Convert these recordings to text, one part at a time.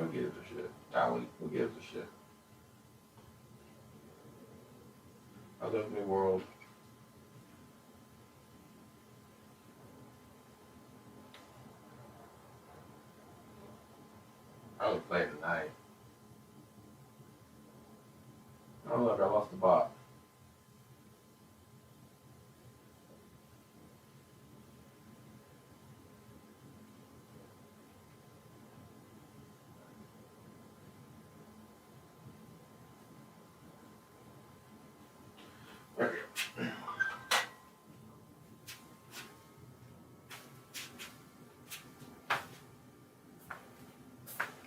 Who gives a shit? Dolly, who gives a shit? I live in the world. I only played tonight. Oh look, I lost the bot. There we go.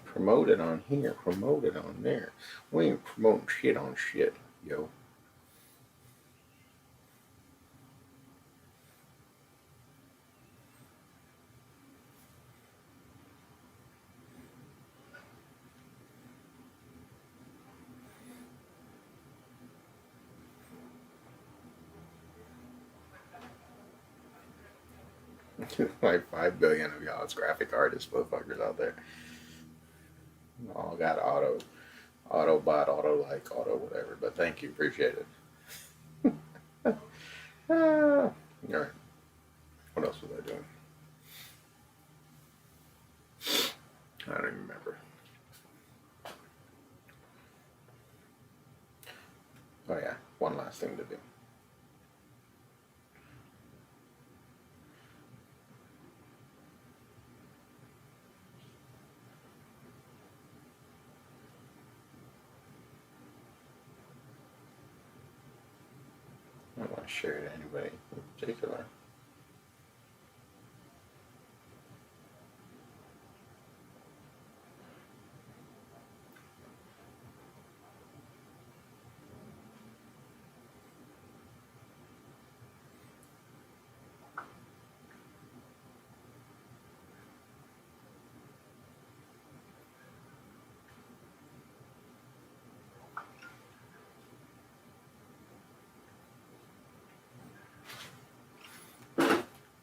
Promote it on here, promote it on there. We ain't promoting shit on shit, yo. Like 5 billion of y'all as graphic artists motherfuckers out there. All got auto bot, auto like, auto whatever. But thank you, appreciate it. Alright. What else was I doing? I don't even remember. Oh yeah, one last thing to do. I don't want to share it to anybody in particular.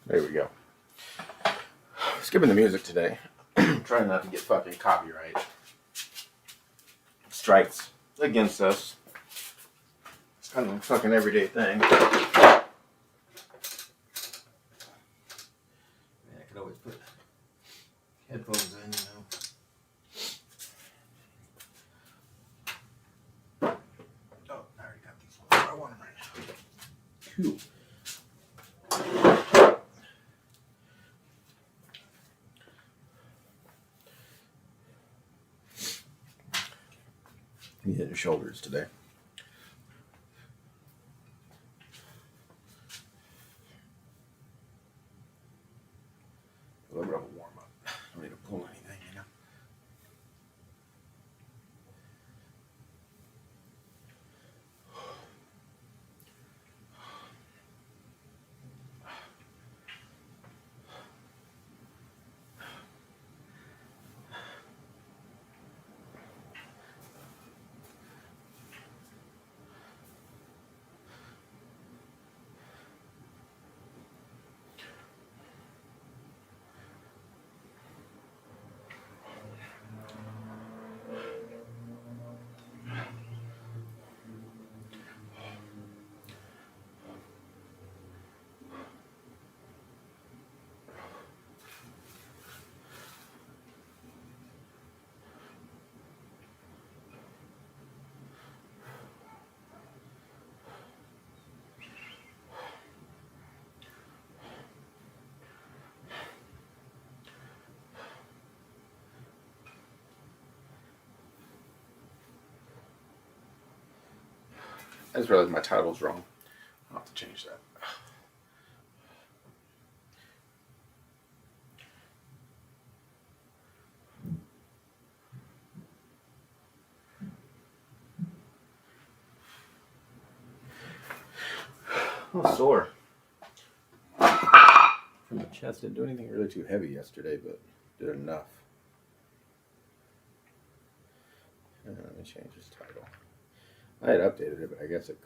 There we go. Skipping the music today. Trying not to get fucking copyright strikes against us. It's kind of a fucking everyday thing. Man, I could always put headphones in, you know. Oh, I already got these ones. I want them right now. Cool. You hit your shoulders today. A little bit of a warm up. Don't need to pull anything, you know. I just realized my title's wrong. I'll have to change that. I'm sore. From the chest, didn't do anything really too heavy yesterday, but did enough. Let me change this title. I had updated it, but I guess it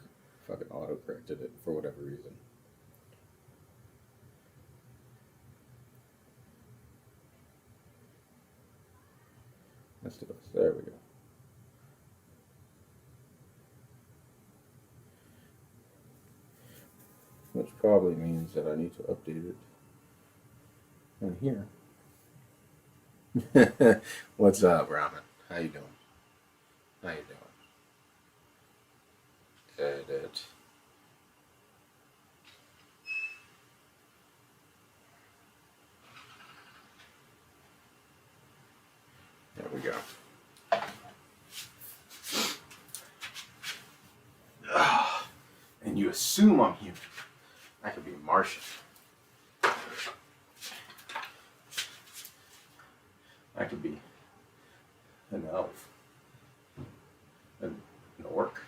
fucking auto-corrected it for whatever reason. Festuivus. There we go. Which probably means that I need to update it in here. What's up, Ramen? How you doing? How you doing? Edit. There we go. And you assume I'm human. I could be Martian. I could be an elf. An orc.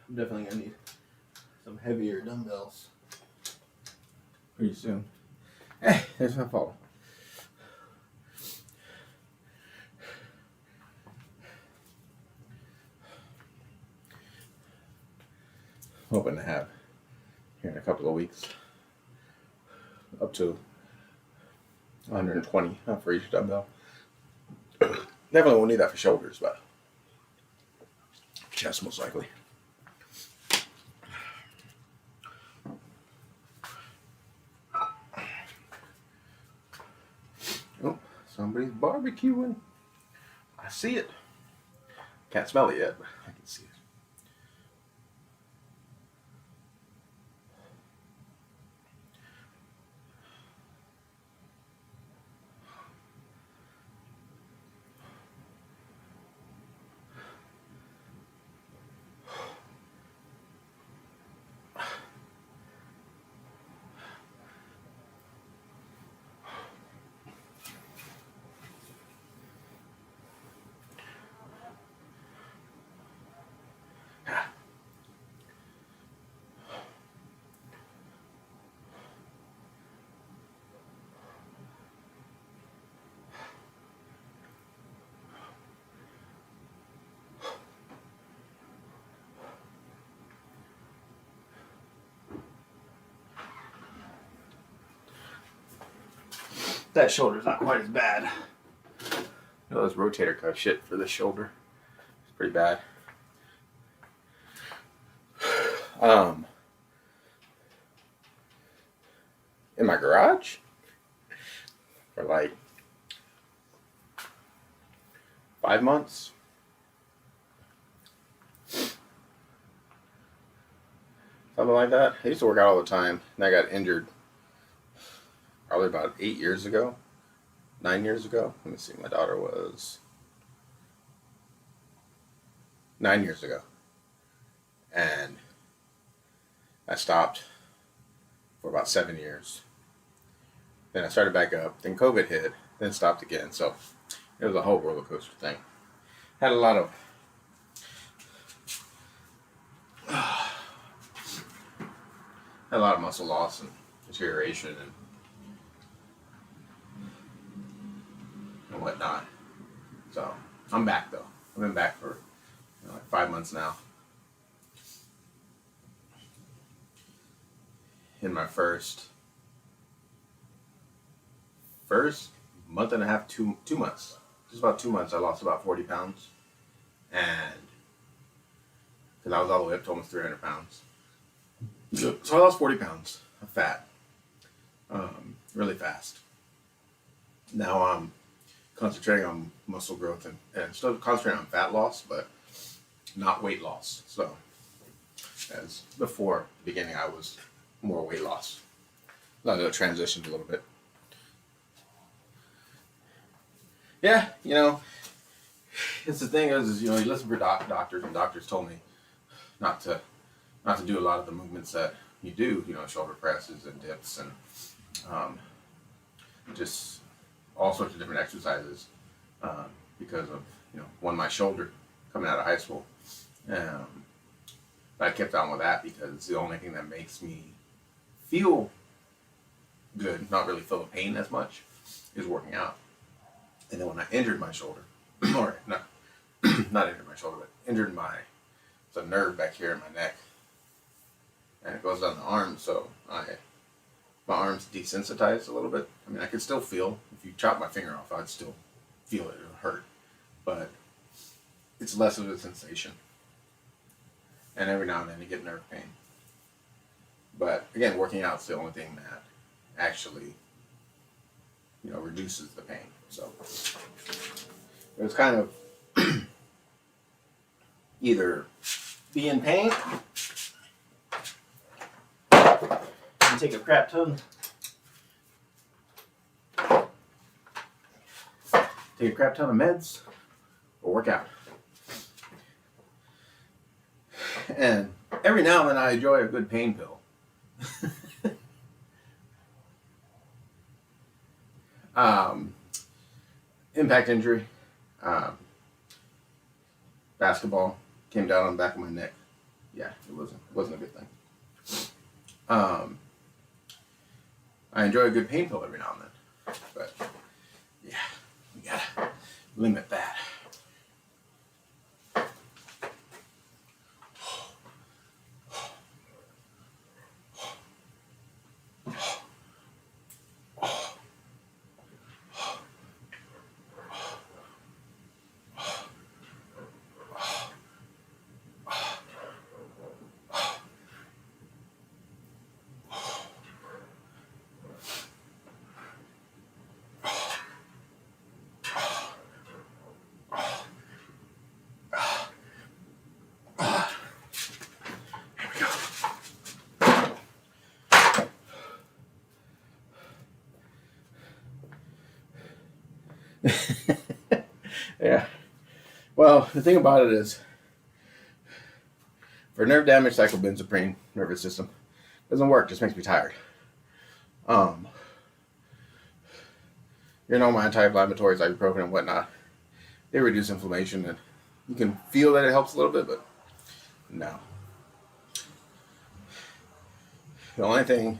I'm definitely gonna need some heavier dumbbells pretty soon. Hey, there's my phone. Hoping to have here in a couple of weeks up to 120 for each dumbbell. Definitely won't need that for shoulders, but chest most likely. Oh, somebody's barbecuing. I see it. Can't smell it yet, but I can see it. That shoulder's not quite as bad. You know, those rotator cuff shit for this shoulder. It's pretty bad. In my garage for like 5 months. Something like that. I used to work out all the time, and I got injured probably about 8 years ago, 9 years ago. Let me see, my daughter was 9 years ago. And I stopped for about 7 years. Then I started back up, then COVID hit, then stopped again. So it was a whole roller coaster thing. Had a lot of muscle loss and deterioration and whatnot. So I'm back though. I've been back for like 5 months now. In my first month and a half, 2 months, just about 2 months, I lost about 40 pounds, and because I was all the way up to almost 300 pounds. So I lost 40 pounds of fat, really fast. Now I'm concentrating on muscle growth and still concentrating on fat loss, but not weight loss. So as before the beginning, I was more weight loss. I transitioned a little bit. Yeah, you know, it's the thing is you listen for doctors, and doctors told me not to do a lot of the movements that you do, shoulder presses and dips and um, just all sorts of different exercises because of my shoulder coming out of high school. Um, I kept on with that because it's the only thing that makes me feel good, not really feel the pain as much, is working out. And then when I injured my shoulder, or not injured my shoulder, but injured it's a nerve back here in my neck, and it goes down the arm, so my arm's desensitized a little bit. I mean, I could still feel, if you chop my finger off, I'd still feel it, it'll hurt, but it's less of a sensation. And every now and then you get nerve pain. But again, working out's the only thing that actually, reduces the pain. So it was kind of either be in pain and take a crap ton of meds or work out. And every now and then I enjoy a good pain pill. Impact injury. Basketball came down on the back of my neck. Yeah, it wasn't a good thing. I enjoy a good pain pill every now and then, but yeah, we gotta limit that. Yeah. Well, the thing about it is, for nerve damage, cyclobenzaprine, nervous system, doesn't work. Just makes me tired. My anti-inflammatories, ibuprofen and whatnot, they reduce inflammation, and you can feel that it helps a little bit, but no. The only thing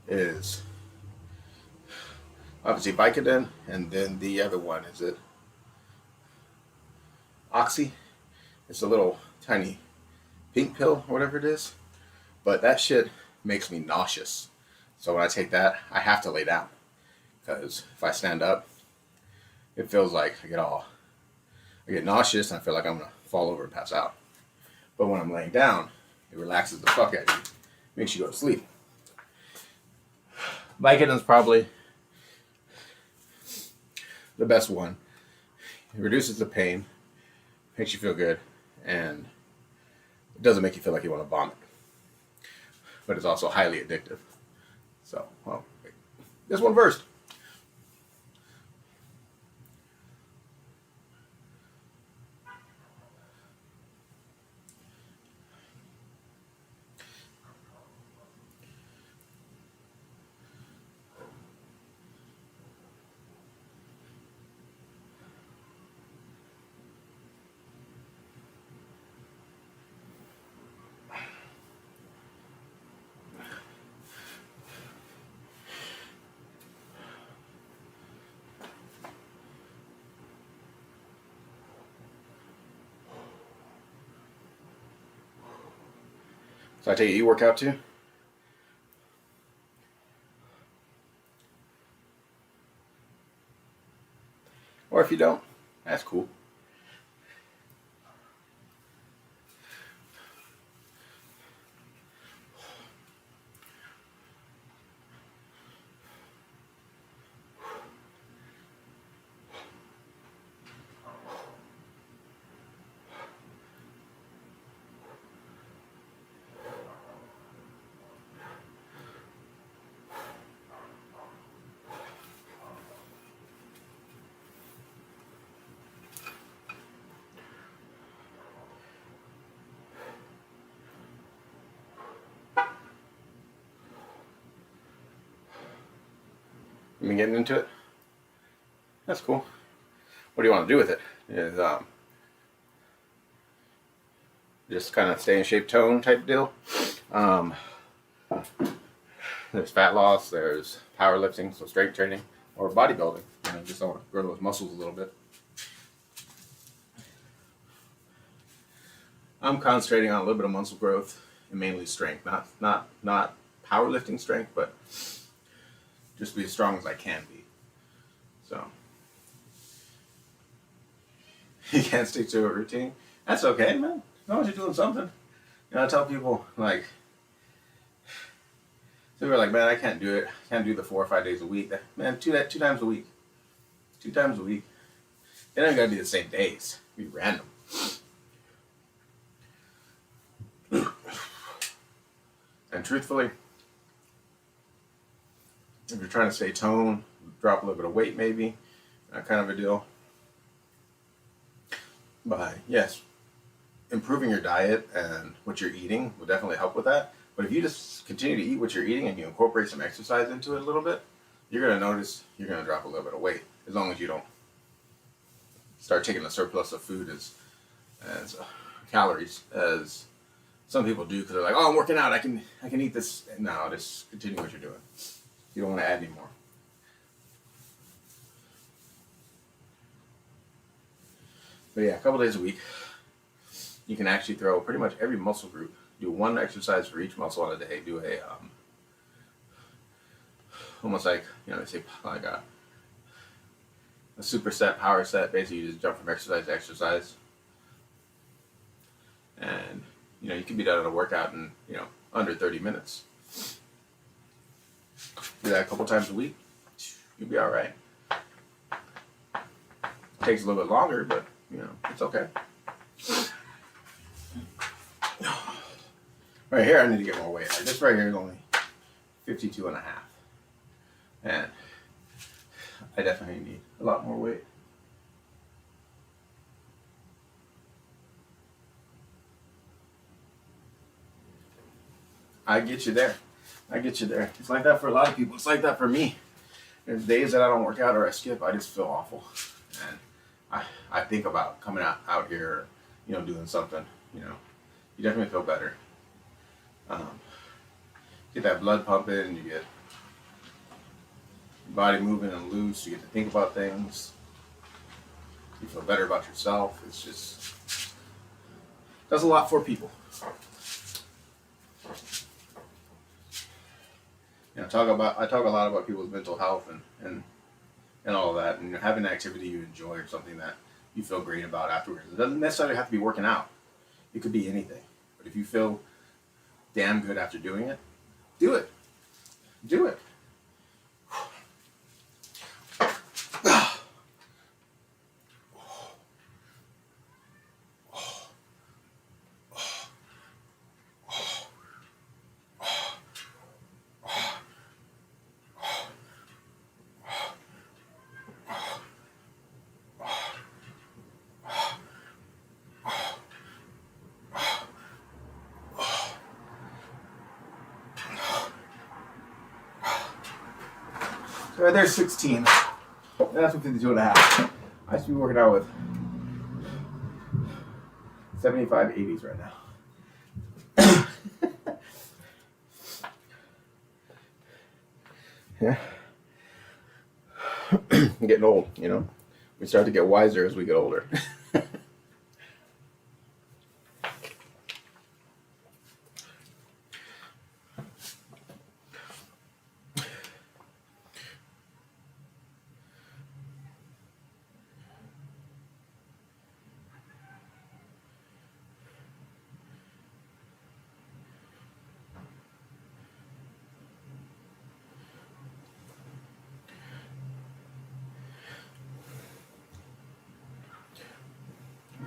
is obviously Vicodin, and then the other one, is it Oxy? It's a little tiny pink pill or whatever it is, but that shit makes me nauseous. So when I take that, I have to lay down, because if I stand up, it feels like I get nauseous and I feel like I'm gonna fall over and pass out. But when I'm laying down, it relaxes the fuck out of you, makes you go to sleep. Vicodin's probably the best one. It reduces the pain, makes you feel good, and it doesn't make you feel like you want to vomit. But it's also highly addictive. So, well, this one first. So I take it you work out too? Or if you don't, that's cool. You been getting into it? That's cool. What do you want to do with it? Is just kind of stay in shape, tone type deal. There's fat loss, there's powerlifting, so strength training, or bodybuilding. Just I want to grow those muscles a little bit. I'm concentrating on a little bit of muscle growth and mainly strength, not powerlifting strength, but just be as strong as I can be. So you can't stick to a routine. That's okay, man. As long as you're doing something. I tell people like, so we're like, man, I can't do it. I can't do the 4 or 5 days a week. Man, two times a week. 2 times a week. They don't gotta be the same days. Be random. And truthfully, if you're trying to stay toned, drop a little bit of weight maybe, that kind of a deal. But yes, improving your diet and what you're eating will definitely help with that. But if you just continue to eat what you're eating and you incorporate some exercise into it a little bit, you're going to notice you're going to drop a little bit of weight, as long as you don't start taking a surplus of food as calories as some people do, because they're like, oh, I'm working out, I can eat this. No, just continue what you're doing. You don't want to add any more. But yeah, a couple days a week, you can actually throw pretty much every muscle group. Do one exercise for each muscle on a day. Do a almost like, they say like a superset, power set. Basically, you just jump from exercise to exercise, and you can be done in a workout in under 30 minutes. Do that a couple times a week, you'll be all right. It takes a little bit longer, but it's okay. Right here, I need to get more weight. This right here is only 52 and a half. And I definitely need a lot more weight. I get you there. It's like that for a lot of people. It's like that for me. There's days that I don't work out or I skip, I just feel awful. And I think about coming out here, doing something, you definitely feel better. Get that blood pumping, you get your body moving and loose, you get to think about things, you feel better about yourself. It's just, does a lot for people. I talk a lot about people's mental health and all of that, and having an activity you enjoy or something that you feel great about afterwards. It doesn't necessarily have to be working out. It could be anything. But if you feel damn good after doing it, do it. Do it. So right there's 16. That's 52 and a half. I should be working out with 75, 80s right now. Yeah. I'm getting old, We start to get wiser as we get older.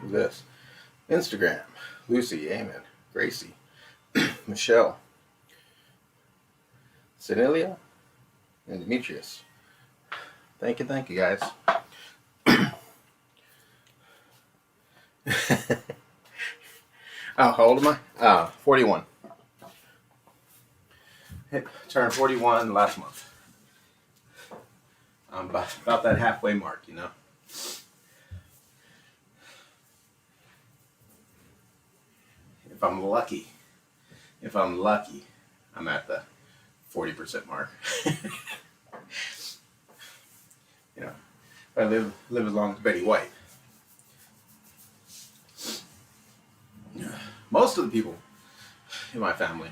This Instagram, Lucy, Eamon, Gracie, Michelle, Senilia, and Demetrius. Thank you guys. Oh, how old am I? 41. Turned 41 last month. I'm about that halfway mark, you know. If I'm lucky, I'm at the 40% mark. You know, if I live as long as Betty White. Most of the people in my family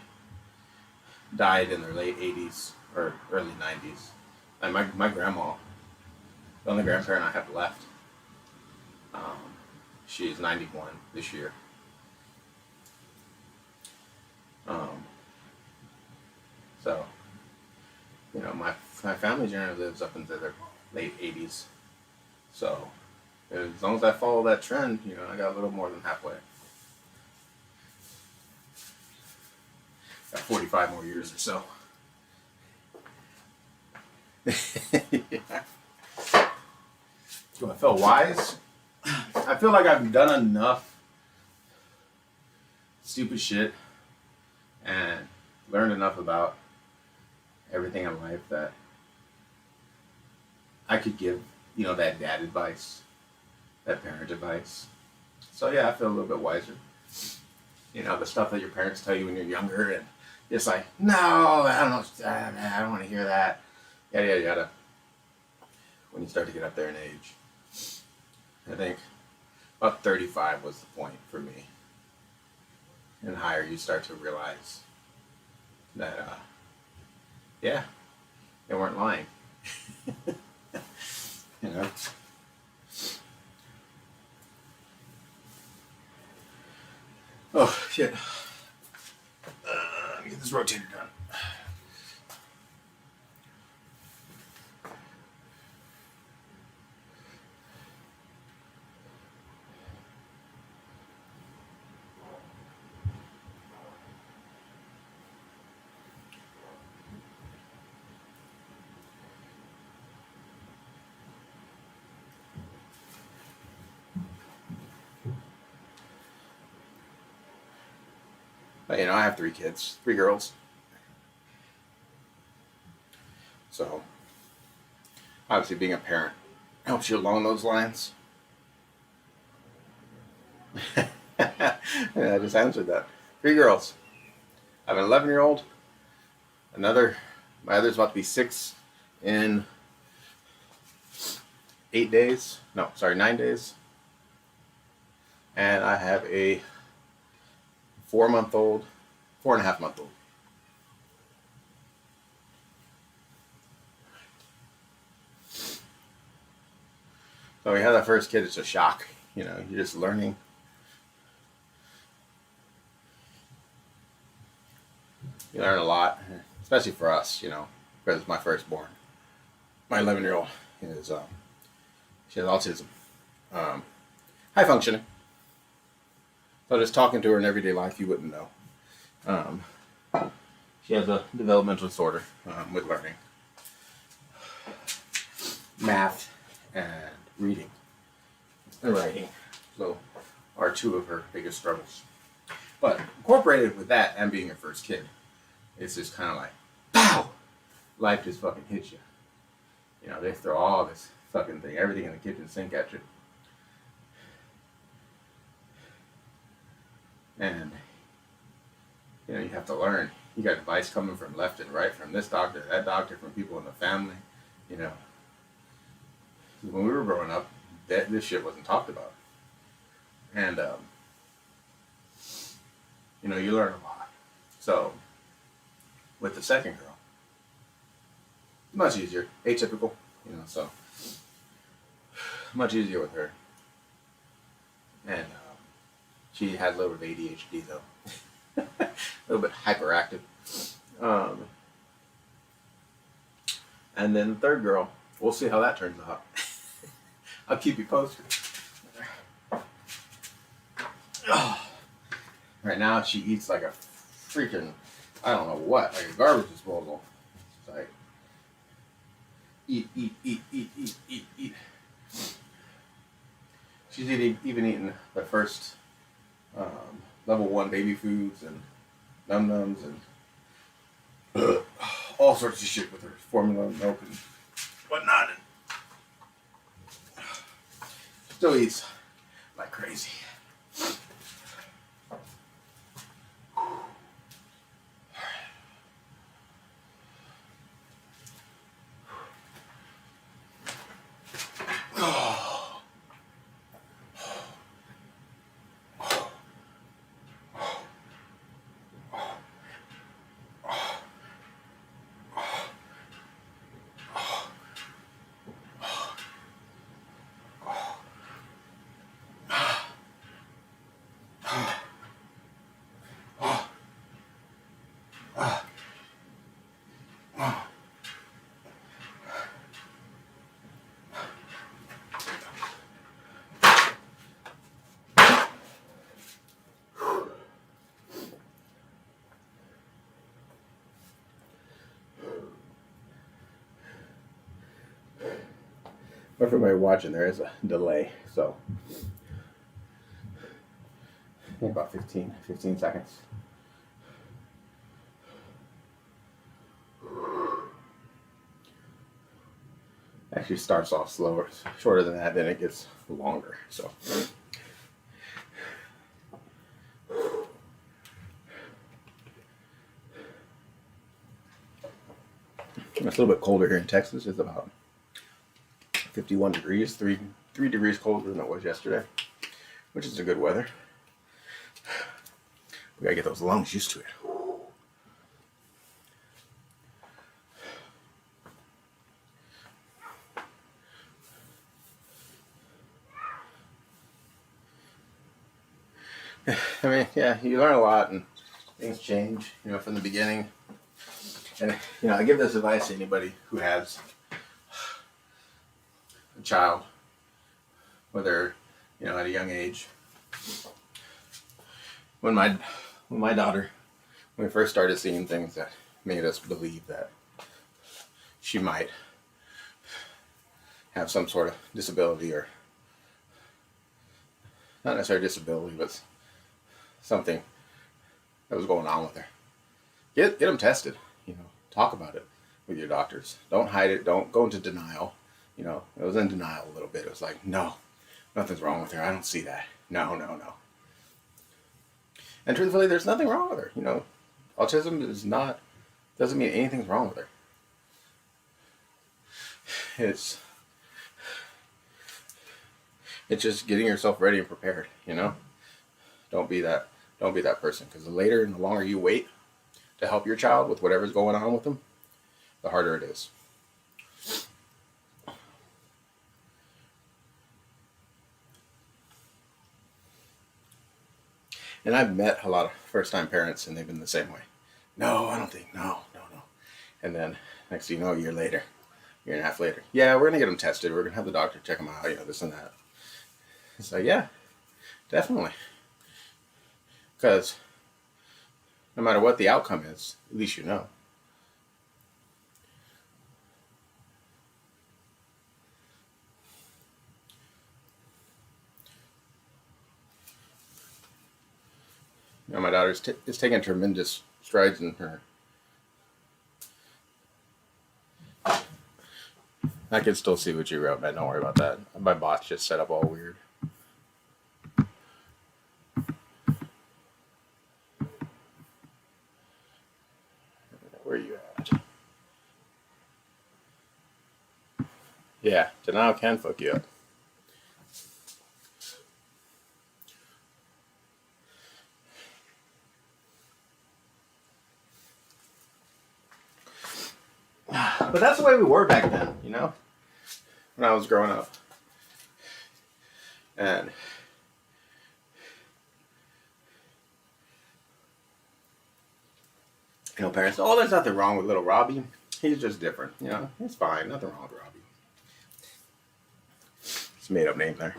died in their late 80s or early 90s. And my grandma, the only grandparent I have left, she's 91 this year. So, you know, my family generally lives up into their late 80s. So, as long as I follow that trend, you know, I got a little more than halfway. Got 45 more years or so. Yeah. Do I feel wise? I feel like I've done enough stupid shit and learned enough about everything in life that I could give, you know, that dad advice, that parent advice. So yeah, I feel a little bit wiser. You know, the stuff that your parents tell you when you're younger, and it's like, no, I don't know, I don't want to hear that. Yada yada yada. When you start to get up there in age, I think about 35 was the point for me. And higher, you start to realize that, yeah, they weren't lying. You know? Oh, shit. Let me get this rotator done. But, you know, I have 3 kids, 3 girls. So, obviously, being a parent helps you along those lines. Yeah, I just answered that. 3 girls. I have an 11-year-old. My other's about to be 6 in 8 days. No, sorry, 9 days. And I have a 4-month-old, 4.5-month-old. So when you have that first kid, it's a shock. You know, you're just learning. You learn a lot, especially for us, you know, because it's my firstborn. My 11-year-old is, she has autism. High functioning. So just talking to her in everyday life, you wouldn't know. She has a developmental disorder with learning. Math and reading and writing. So are 2 of her biggest struggles. But incorporated with that and being her first kid, it's just kind of like, pow! Life just fucking hits you. You know, they throw all this fucking thing, everything in the kitchen sink at you. And, you know, you have to learn. You got advice coming from left and right, from this doctor, that doctor, from people in the family. You know, when we were growing up, this shit wasn't talked about. And, you know, you learn a lot. So, with the second girl, much easier. Atypical, you know, so much easier with her. And she had a little bit of ADHD, though. A little bit hyperactive. And then the third girl, we'll see how that turns out. I'll keep you posted. Right now, she eats like a freaking, I don't know what, like a garbage disposal. It's like, eat. She's even eating the first level 1 baby foods and num-nums and all sorts of shit with her formula and milk and whatnot. And still eats like crazy. But for everybody watching, there is a delay, so about 15 seconds. Actually starts off slower, shorter than that, then it gets longer. So it's a little bit colder here in Texas. It's about 51 degrees, three degrees colder than it was yesterday, which is a good weather. We gotta get those lungs used to it. I mean, yeah, you learn a lot and things change, from the beginning. And, I give this advice to anybody who has a child, whether, at a young age. When my daughter, when we first started seeing things that made us believe that she might have some sort of disability, or not necessarily disability, but something that was going on with her. Get them tested. Talk about it with your doctors. Don't hide it. Don't go into denial. It was in denial a little bit. It was like, no, nothing's wrong with her. I don't see that. No. And truthfully, there's nothing wrong with her. Autism doesn't mean anything's wrong with her. It's just getting yourself ready and prepared. Don't be that person, because the later and the longer you wait to help your child with whatever's going on with them, the harder it is. And I've met a lot of first-time parents, and they've been the same way. No, I don't think, no. And then next thing you know, a year and a half later, yeah, we're going to get them tested. We're going to have the doctor check them out, this and that. It's like, yeah, definitely. Because no matter what the outcome is, at least you know. My daughter is taking tremendous strides in her. I can still see what you wrote, man. Don't worry about that. My bot's just set up all weird. Where are you at? Yeah, denial can fuck you up. But that's the way we were back then, when I was growing up. And parents, oh, there's nothing wrong with little Robbie. He's just different, He's fine. Nothing wrong with Robbie. It's a made up name there.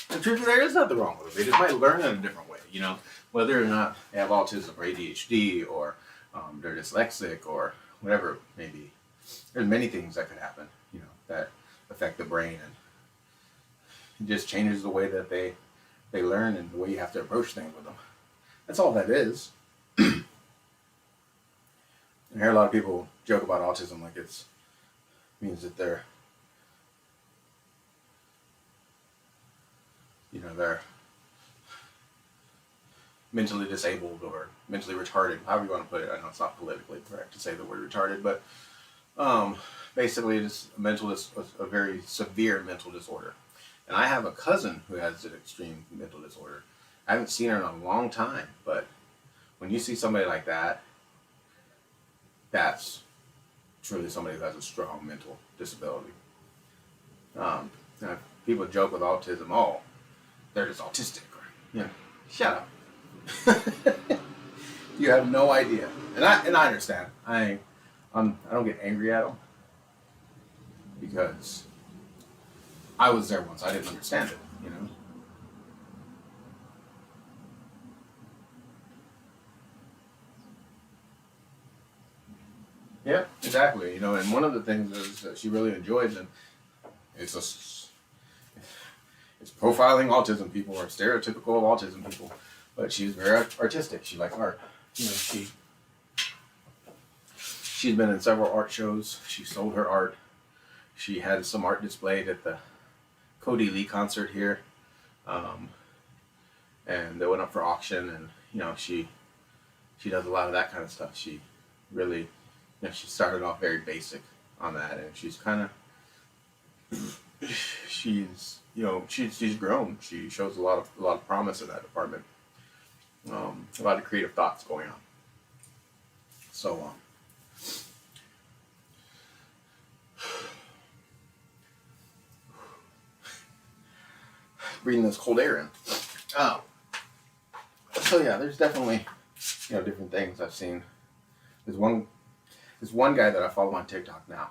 The truth is, there is nothing wrong with them. They just might learn in a different way, whether or not they have autism or ADHD, or they're dyslexic, or whatever it may be. There's many things that could happen, that affect the brain, and it just changes the way that they learn and the way you have to approach things with them. That's all that is. I hear a lot of people joke about autism like it's means that they're, they're mentally disabled or mentally retarded, however you want to put it. I know it's not politically correct to say the word retarded, but basically it's a very severe mental disorder. And I have a cousin who has an extreme mental disorder. I haven't seen her in a long time, but when you see somebody like that, that's truly somebody who has a strong mental disability. People joke with autism, oh, they're just autistic. Or, shut up. You have no idea, and I understand. I don't get angry at them because I was there once. I didn't understand it, Yeah, exactly. And one of the things is that she really enjoys, and it's it's profiling autism people or stereotypical of autism people, but she's very artistic. She likes art. She's been in several art shows. She sold her art. She had some art displayed at the Cody Lee concert here, and they went up for auction. And she does a lot of that kind of stuff. She really, she started off very basic on that, and she's kind of she's grown. She shows a lot of promise in that department. A lot of creative thoughts going on. So breathing this cold air in. So yeah, there's definitely different things I've seen. There's one guy that I follow on TikTok now.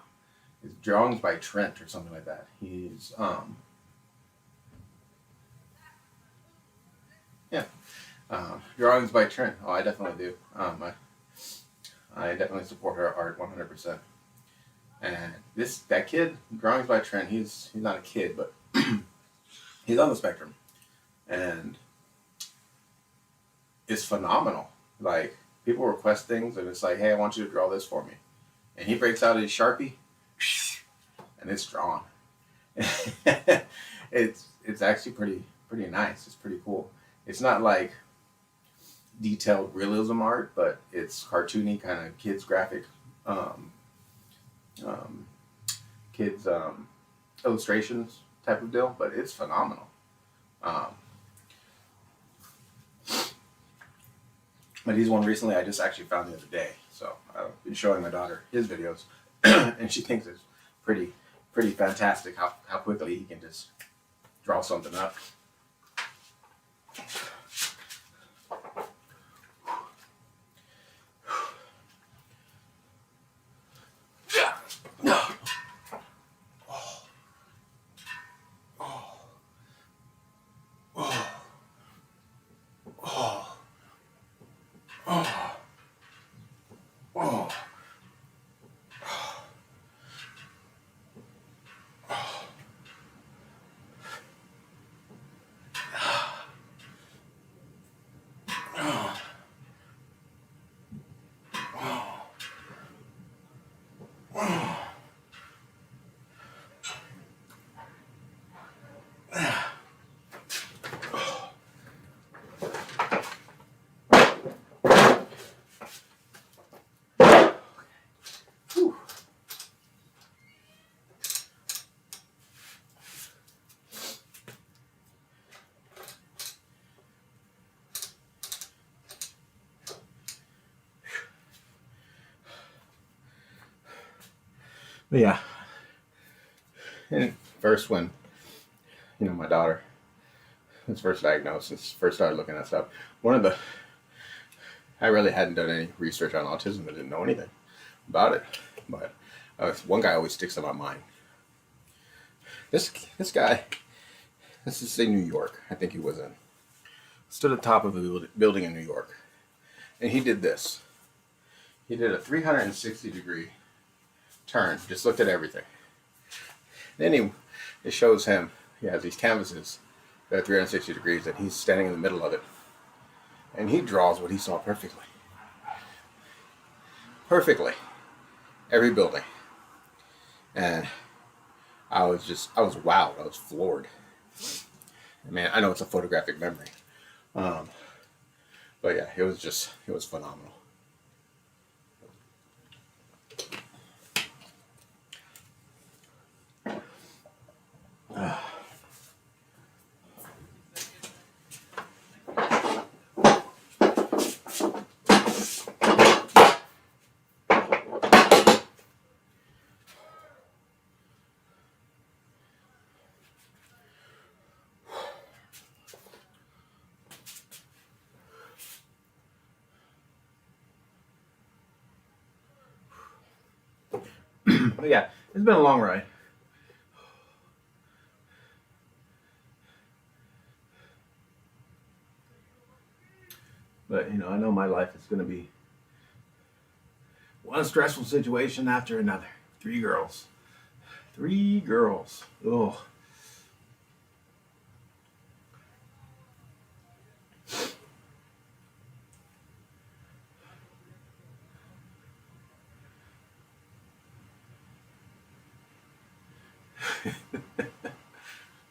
His drawings by Trent or something like that. He's drawings by Trent. Oh, I definitely do. I definitely support her art 100%. And that kid, drawings by Trent. He's not a kid, but he's on the spectrum, and it's phenomenal. Like, people request things, and it's like, hey, I want you to draw this for me, and he breaks out his Sharpie, and it's drawn. It's actually pretty nice. It's pretty cool. It's not like detailed realism art, but it's cartoony kind of kids graphic, kids illustrations type of deal. But it's phenomenal. But he's one recently I just actually found the other day. So I've been showing my daughter his videos, and she thinks it's pretty fantastic how quickly he can just draw something up. But yeah, and first when my daughter was first diagnosed, first started looking at stuff, I really hadn't done any research on autism. I didn't know anything about it, but one guy always sticks in my mind. This guy, this is in New York. I think he was stood at the top of a building in New York, and he did this. He did a 360-degree turn, just looked at everything. Then it shows him, he has these canvases that are 360 degrees, and he's standing in the middle of it. And he draws what he saw perfectly. Perfectly. Every building. And I was wowed. I was floored. I mean, I know it's a photographic memory, um, but yeah, it was phenomenal. But yeah, it's been a long ride. But I know my life is going to be one stressful situation after another. 3 girls. 3 girls. Oh.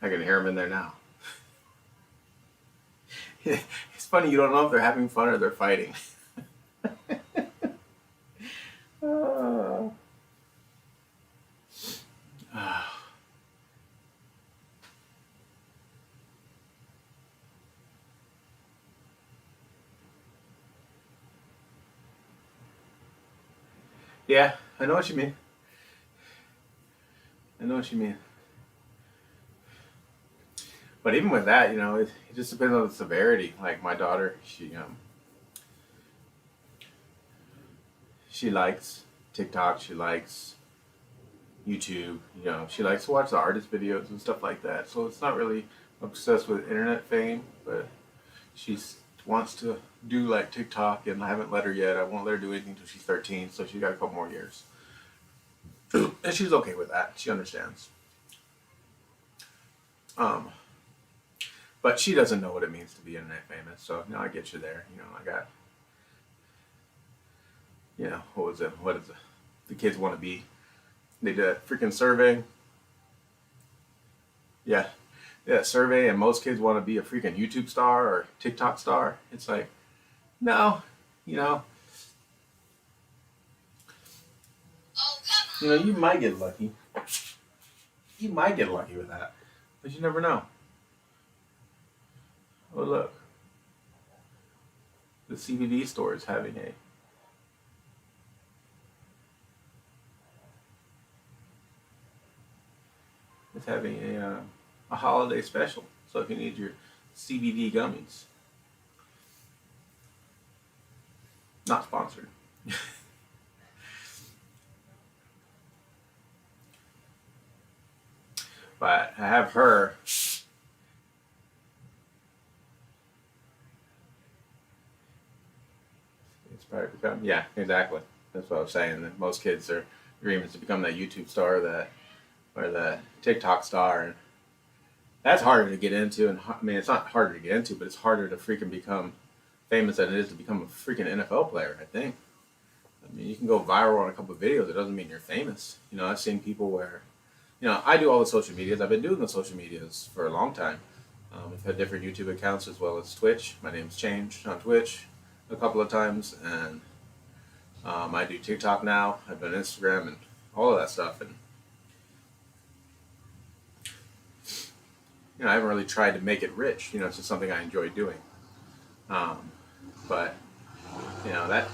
I can hear them in there now. It's funny, you don't know if they're having fun or they're fighting. Yeah, I know what you mean. I know what you mean. But even with that, it just depends on the severity. Like my daughter, she likes TikTok. She likes YouTube. She likes to watch the artist videos and stuff like that. So it's not really obsessed with internet fame, but she wants to do like TikTok, and I haven't let her yet. I won't let her do anything until she's 13, so she's got a couple more years. And she's okay with that. She understands. Um, but she doesn't know what it means to be internet famous. So I get you there. I got, what was it? What is it? The kids want to be. They did a freaking survey. Yeah, yeah, survey, and most kids want to be a freaking YouTube star or TikTok star. It's like, no, you know, you might get lucky. You might get lucky with that, but you never know. Oh look, the CBD store is having a holiday special. So if you need your CBD gummies, not sponsored. But I have her. It's probably become, yeah, exactly. That's what I was saying. That most kids are dreaming is to become that YouTube star, that or the TikTok star, and that's harder to get into. And I mean, it's not harder to get into, but it's harder to freaking become famous than it is to become a freaking NFL player. I think. I mean, you can go viral on a couple of videos. It doesn't mean you're famous. I've seen people where, I do all the social medias. I've been doing the social medias for a long time. I've had different YouTube accounts as well as Twitch. My name's changed on Twitch a couple of times, and I do TikTok now. I've done Instagram and all of that stuff, and I haven't really tried to make it rich. It's just something I enjoy doing. Um, but that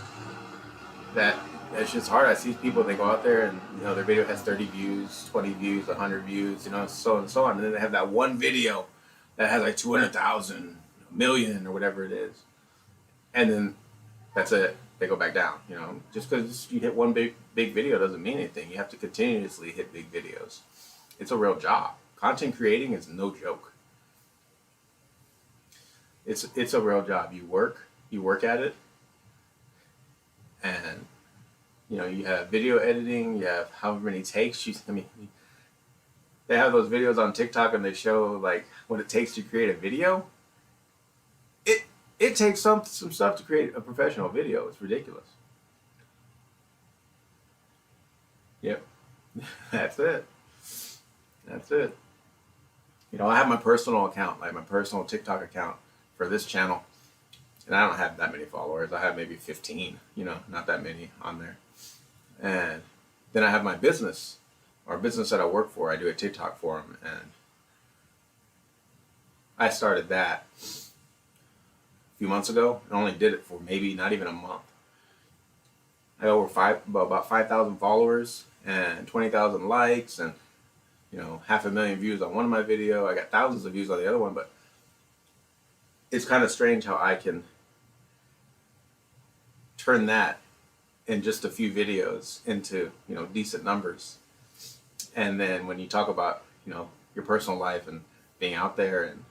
that it's just hard. I see people, they go out there and their video has 30 views, 20 views, 100 views, so and so on, and then they have that one video that has like 200,000, a million, or whatever it is, and then that's it. They go back down. Just because you hit one big video doesn't mean anything. You have to continuously hit big videos. It's a real job. Content creating is no joke. It's a real job. You work at it, and you have video editing. You have however many takes. They have those videos on TikTok, and they show like what it takes to create a video. It takes some stuff to create a professional video. It's ridiculous. Yep. That's it. That's it. You know, I have my personal account, like my personal TikTok account for this channel, and I don't have that many followers. I have maybe 15, you know, not that many on there. And then I have my business, or business that I work for. I do a TikTok for them, and I started that a few months ago and only did it for maybe not even a month. I have about 5,000 followers and 20,000 likes, and you know, 500,000 views on one of my video. I got thousands of views on the other one, but it's kind of strange how I can turn that in just a few videos into, you know, decent numbers. And then when you talk about, you know, your personal life and being out there and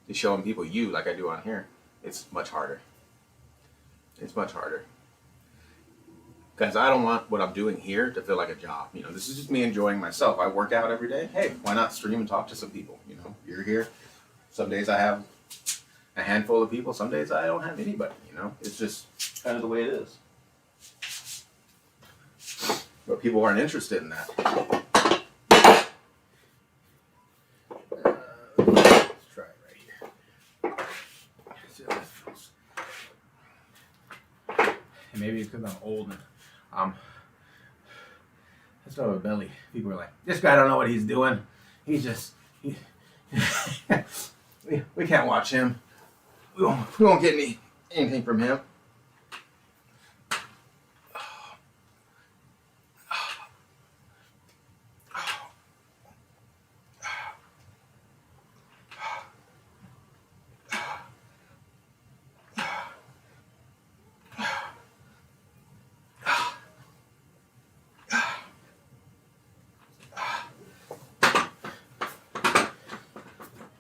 just showing people you, like I do on here, it's much harder. It's much harder. Because I don't want what I'm doing here to feel like a job. You know, this is just me enjoying myself. I work out every day. Hey, why not stream and talk to some people? You know, you're here. Some days I have a handful of people. Some days I don't have anybody. You know, it's just kind of the way it is. But people aren't interested in that. Let's try it right here. See how this feels. And maybe it's because I'm old and I still have a belly. People are like, this guy don't know what he's doing. We can't watch him. We won't get anything from him.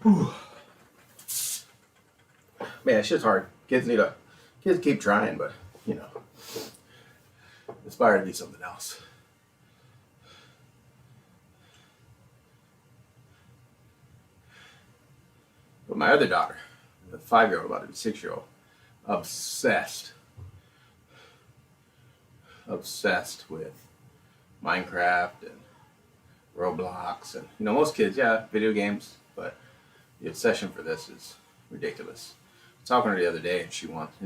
Whew. Man, it's just hard. Kids keep trying, but you know, aspire to be something else. But my other daughter, the 5-year-old, about to be 6-year-old, obsessed with Minecraft and Roblox, and you know, most kids, yeah, video games, but the obsession for this is ridiculous. I was talking to her the other day, and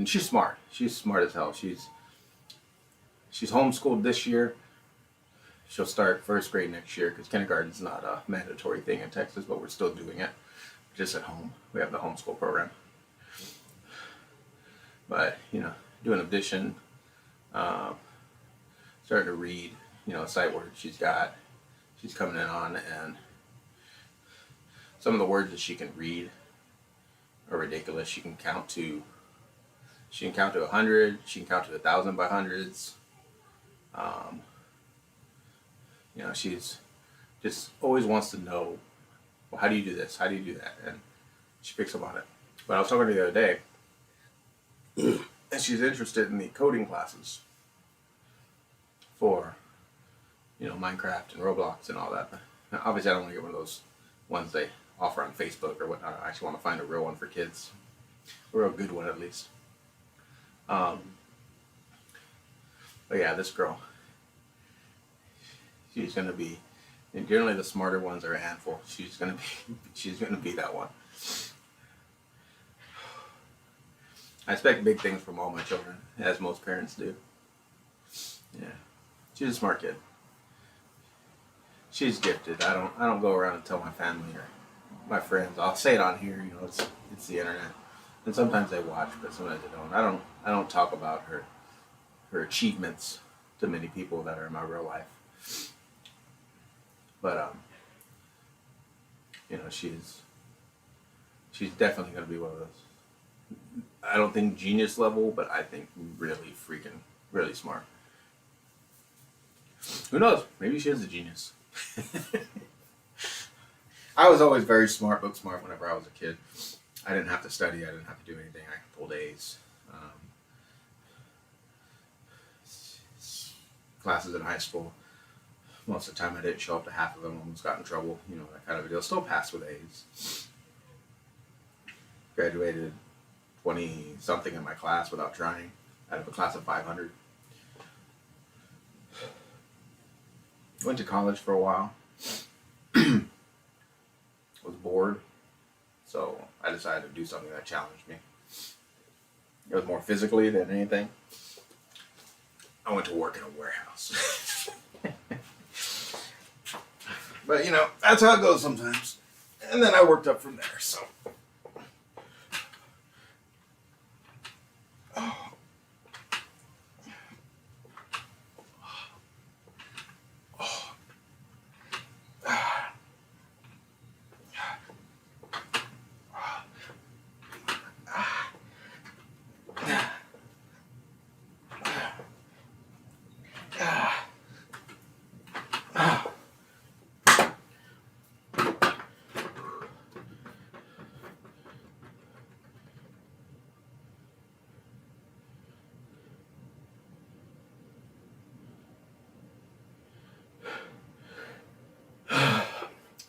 she's smart. She's smart as hell. She's homeschooled this year. She'll start first grade next year because kindergarten's not a mandatory thing in Texas, but we're still doing it just at home. We have the homeschool program. But, you know, doing addition, starting to read, you know, sight words she's coming in on, and some of the words that she can read are ridiculous. She can count to 100. She can count to 1,000 by hundreds. You know, she's just always wants to know, well, how do you do this? How do you do that? And she picks up on it. But I was talking to her the other day, and she's interested in the coding classes for, you know, Minecraft and Roblox and all that. Now, obviously, I don't want to get one of those ones they offer on Facebook or whatnot. I actually want to find a real one for kids, a real good one at least. But yeah, this girl, she's gonna be, and generally the smarter ones are a handful. She's gonna be that one. I expect big things from all my children, as most parents do. Yeah, she's a smart kid. She's gifted. I don't go around and tell my family or my friends. I'll say it on here. You know, it's the internet, and sometimes they watch, but sometimes they don't. I don't talk about her achievements to many people that are in my real life. But you know, she's definitely going to be one of those. I don't think genius level, but I think really smart. Who knows? Maybe she is a genius. I was always very smart, book smart whenever I was a kid. I didn't have to study. I didn't have to do anything. I could pull A's. Classes in high school, most of the time I didn't show up to half of them. Almost got in trouble. You know, that kind of a deal. Still passed with A's. Graduated 20-something in my class without trying, out of a class of 500. Went to college for a while. Was bored, so I decided to do something that challenged me. It was more physically than anything. I went to work in a warehouse. But that's how it goes sometimes. And then I worked up from there. So.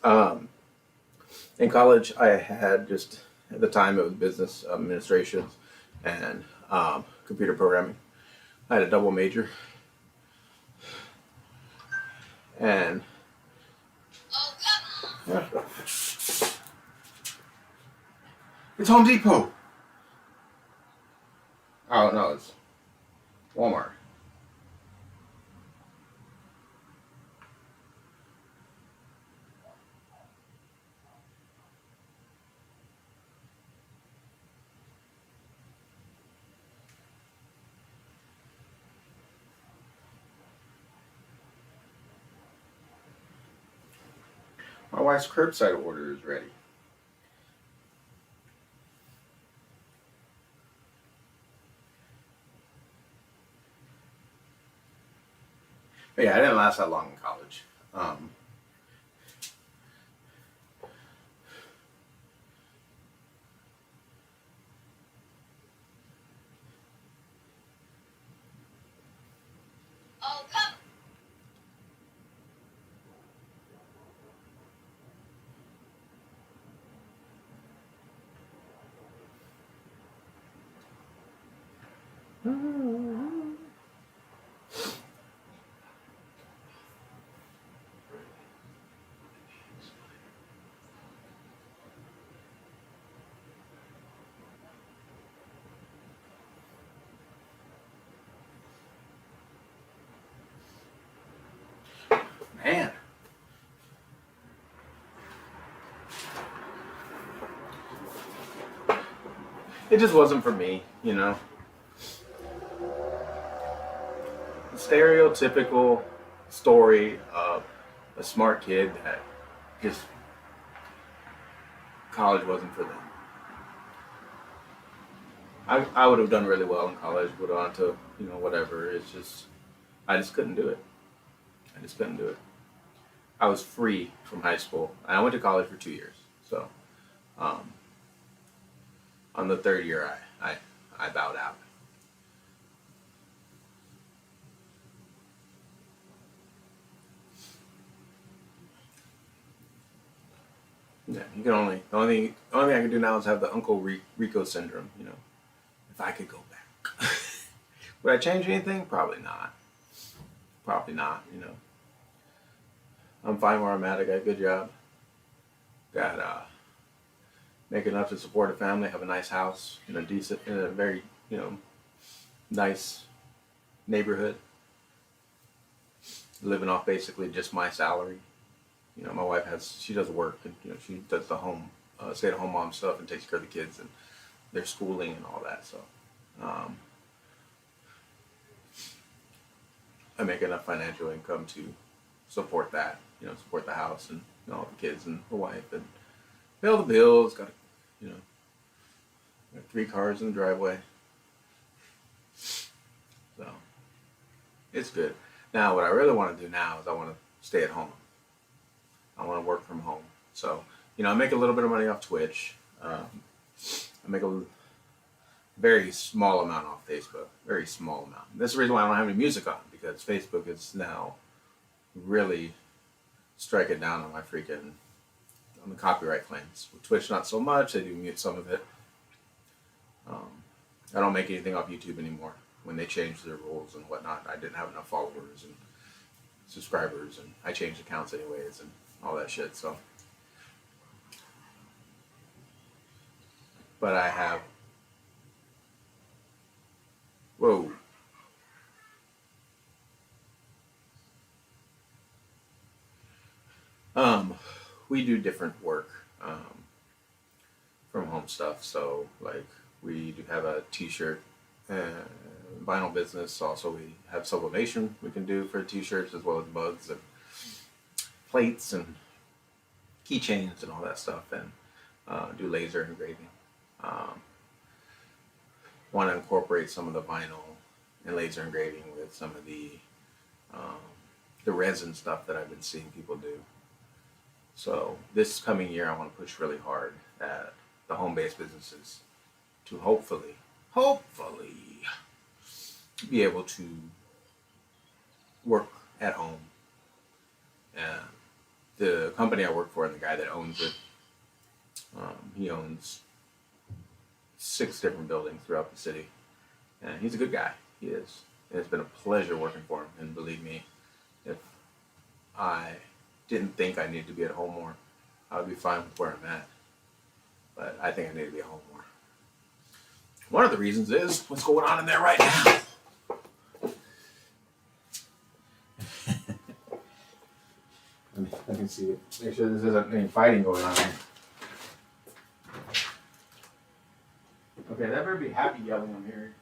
Um, in college, I had just at the time it was business administration and computer programming. I had a double major, and it's Home Depot. Oh no, it's Walmart. My wife's curbside order is ready. But yeah, I didn't last that long in college. Man, it just wasn't for me, The stereotypical story of a smart kid that just college wasn't for them. I would have done really well in college, would have gone to, whatever. It's just, I just couldn't do it. I just couldn't do it. I was free from high school. And I went to college for 2 years. So, um, on the third year, I bowed out. Yeah, you can only the only thing I can do now is have the Uncle Rico syndrome. If I could go back, would I change anything? Probably not. Probably not. I'm fine where I'm at. I got a good job. Got make enough to support a family. Have a nice house in a very nice neighborhood. Living off basically just my salary. My wife she does work and she does the home stay-at-home mom stuff and takes care of the kids and their schooling and all that. So um, I make enough financial income to support that. Support the house and all the kids and the wife and pay all the bills. Got 3 cars in the driveway. So it's good. Now, what I really want to do now is I want to stay at home. I want to work from home. So, I make a little bit of money off Twitch. I make a very small amount off Facebook. Very small amount. That's the reason why I don't have any music on, because Facebook is now really striking down on on the copyright claims. With Twitch, not so much. They do mute some of it. I don't make anything off YouTube anymore. When they changed their rules and whatnot, I didn't have enough followers, and subscribers, and I changed accounts anyways, and all that shit. So, but I have. Whoa. Um, we do different work from home stuff. So, like, we do have a T-shirt vinyl business. Also, we have sublimation we can do for T-shirts, as well as mugs and plates and keychains and all that stuff, and do laser engraving. Um, Want to incorporate some of the vinyl and laser engraving with some of um, the resin stuff that I've been seeing people do. So this coming year, I want to push really hard at the home-based businesses to hopefully be able to work at home. And the company I work for and the guy that owns it, he owns 6 different buildings throughout the city, and he's a good guy. He is. And it's been a pleasure working for him. And believe me, if I didn't think I needed to be at home more, I would be fine with where I'm at. But I think I need to be at home more. One of the reasons is what's going on in there right now. I can see it. Make sure this isn't any fighting going on here. Okay, that better be happy yelling I'm hearing.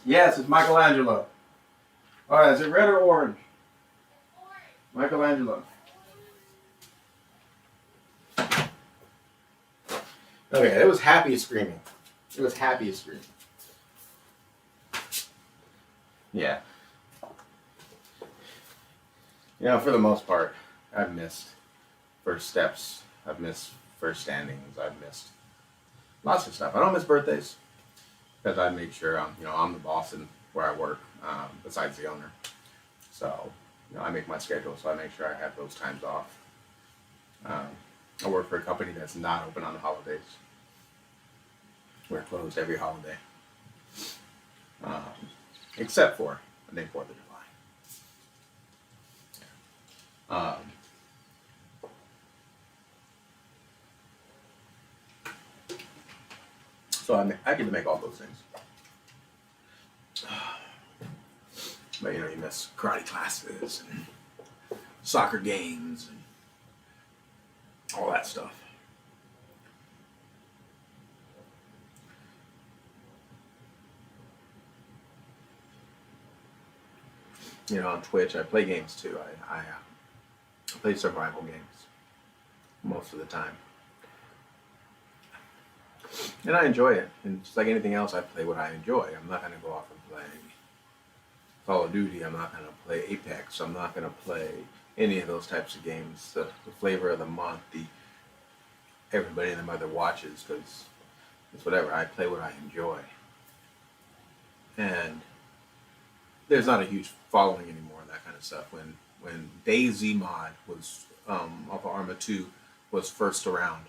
Yes, it's Michelangelo. All right, is it red or orange? Orange. Michelangelo. Okay, it was happy screaming. It was happy screaming. Yeah. You know, for the most part, I've missed first steps. I've missed first standings. I've missed lots of stuff. I don't miss birthdays because I make sure I'm the boss in where I work, besides the owner. So, I make my schedule, so I make sure I have those times off. I work for a company that's not open on the holidays. We're closed every holiday, except for, I think, 4th of July. So I get to make all those things. But you miss karate classes and soccer games and all that stuff. On Twitch, I play games too. I play survival games most of the time. And I enjoy it. And just like anything else, I play what I enjoy. I'm not going to go off and play Call of Duty. I'm not going to play Apex. I'm not going to play any of those types of games. The flavor of the month, everybody and their mother watches, because it's whatever. I play what I enjoy. And there's not a huge following anymore and that kind of stuff. When DayZ mod was of Arma 2 was first around,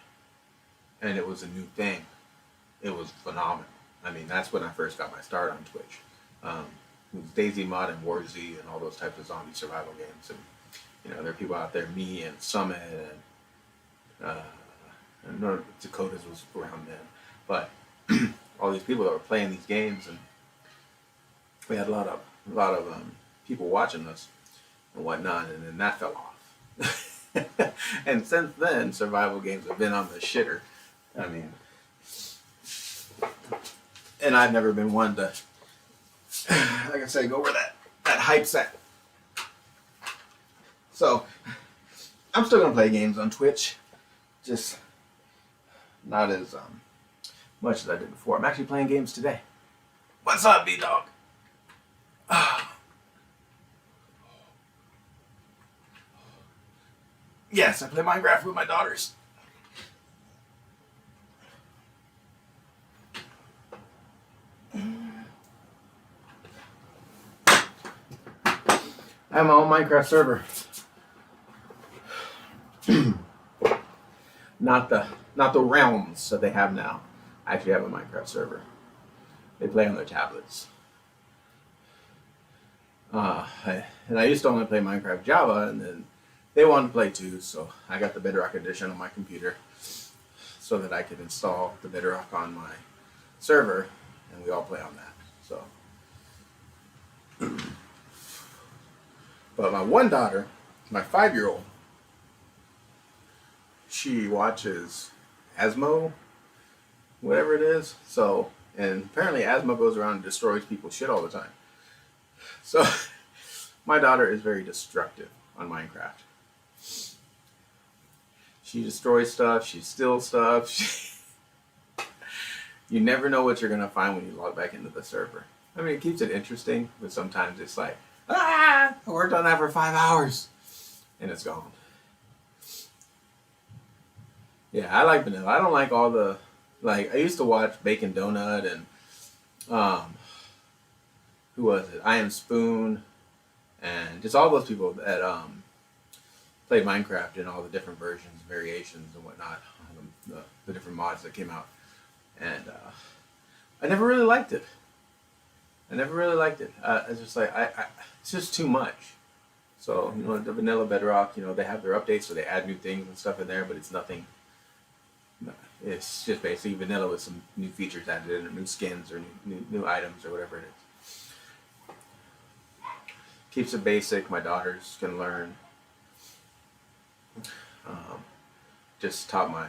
and it was a new thing, it was phenomenal. I mean, that's when I first got my start on Twitch. It was DayZ mod and War Z and all those types of zombie survival games. And there are people out there, me and Summit and North Dakotas was around then, but all these people that were playing these games, and we had a lot of people watching us and whatnot, and then that fell off. And since then, survival games have been on the shitter. I mean, and I've never been one to, like I say, go where that hype's at. So, I'm still gonna play games on Twitch, just not as much as I did before. I'm actually playing games today. What's up, B-Dog? Yes, I play Minecraft with my daughters. I have my own Minecraft server. Not the realms that they have now. I actually have a Minecraft server. They play on their tablets. And I used to only play Minecraft Java, and then they wanted to play too, so I got the Bedrock edition on my computer so that I could install the Bedrock on my server, and we all play on that. So, but my one daughter, my 5-year-old, she watches Asmo, whatever it is. So, and apparently Asmo goes around and destroys people's shit all the time. So, my daughter is very destructive on Minecraft. She destroys stuff. She steals stuff. You never know what you're gonna find when you log back into the server. I mean, it keeps it interesting, but sometimes it's like, I worked on that for 5 hours, and it's gone. Yeah, I like vanilla. I don't like all the, like, I used to watch Bacon Donut and who was it? I Am Spoon, and just all those people that played Minecraft in all the different versions, variations, and whatnot, the different mods that came out. And I never really liked it. It's just like it's just too much. So the vanilla Bedrock, they have their updates, so they add new things and stuff in there, but it's nothing. It's just basically vanilla with some new features added in, or new skins, or new items, or whatever it is. Keeps it basic. My daughters can learn. Just taught my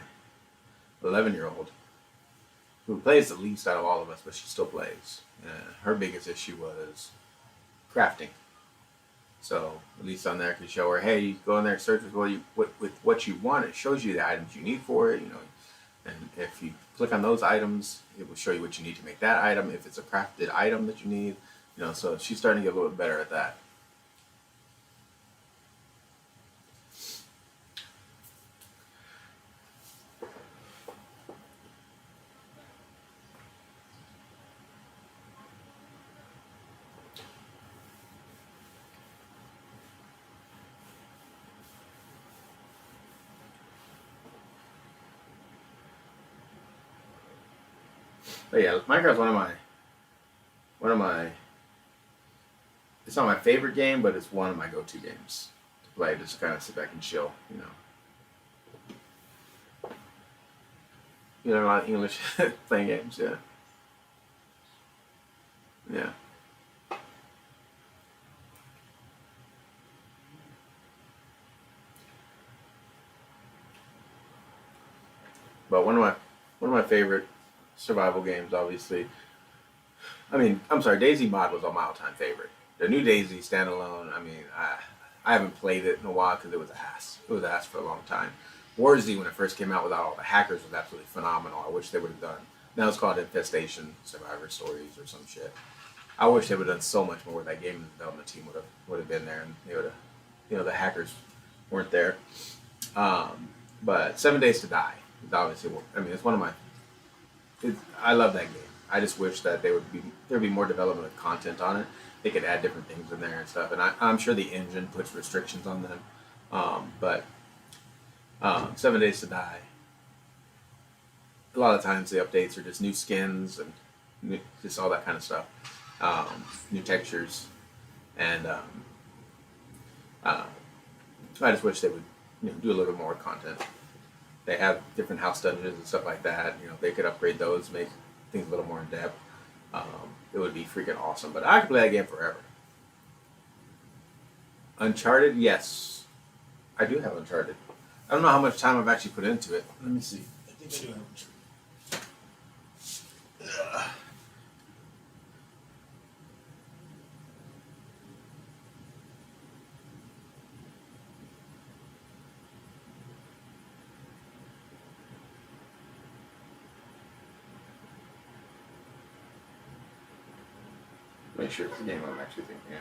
11-year-old, who plays the least out of all of us, but she still plays. Her biggest issue was crafting. So at least on there, I could show her, hey, you go in there and search with what you want. It shows you the items you need for it, And if you click on those items, it will show you what you need to make that item. If it's a crafted item that you need, So she's starting to get a little bit better at that. But yeah, Minecraft's one of my. It's not my favorite game, but it's one of my go-to games to play. Just to kind of sit back and chill, A lot of English playing games, yeah. Yeah. But one of my favorite survival games, obviously. I mean, I'm sorry, Daisy Mod was my all-time favorite. The new Daisy standalone. I mean, I haven't played it in a while because it was ass. It was ass for a long time. Warzy, when it first came out without all the hackers, was absolutely phenomenal. I wish they would have done. Now it's called Infestation Survivor Stories or some shit. I wish they would have done so much more. That game development team would have been there, and they would have. The hackers weren't there. But 7 Days to Die is obviously. I mean, it's one of my. I love that game. I just wish that there'd be more development of content on it. They could add different things in there and stuff. And I'm sure the engine puts restrictions on them. But 7 Days to Die. A lot of times the updates are just new skins and just all that kind of stuff. New textures, and I just wish they would do a little bit more content. They have different house dungeons and stuff like that. They could upgrade those, make things a little more in depth. It would be freaking awesome. But I could play that game forever. Uncharted, yes, I do have Uncharted. I don't know how much time I've actually put into it. Let me see. I think I do have Uncharted. Make sure it's the game I'm actually thinking of.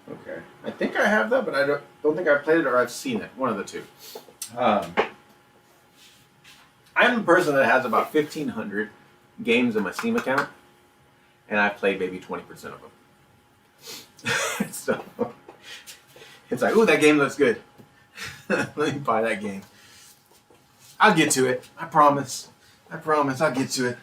Okay. I think I have that, but I don't think I've played it or I've seen it. One of the two. I'm a person that has about 1,500 games in my Steam account, and I've played maybe 20% of them. So it's like, ooh, that game looks good. Let me buy that game. I'll get to it. I promise. I promise I'll get to it.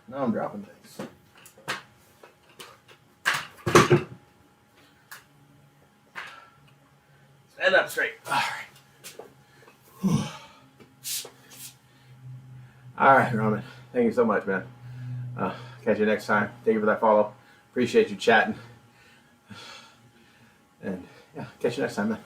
Now I'm dropping things. Stand up straight. All right. All right, Roman. Thank you so much, man. Catch you next time. Thank you for that follow. Appreciate you chatting. And yeah, catch you next time, man.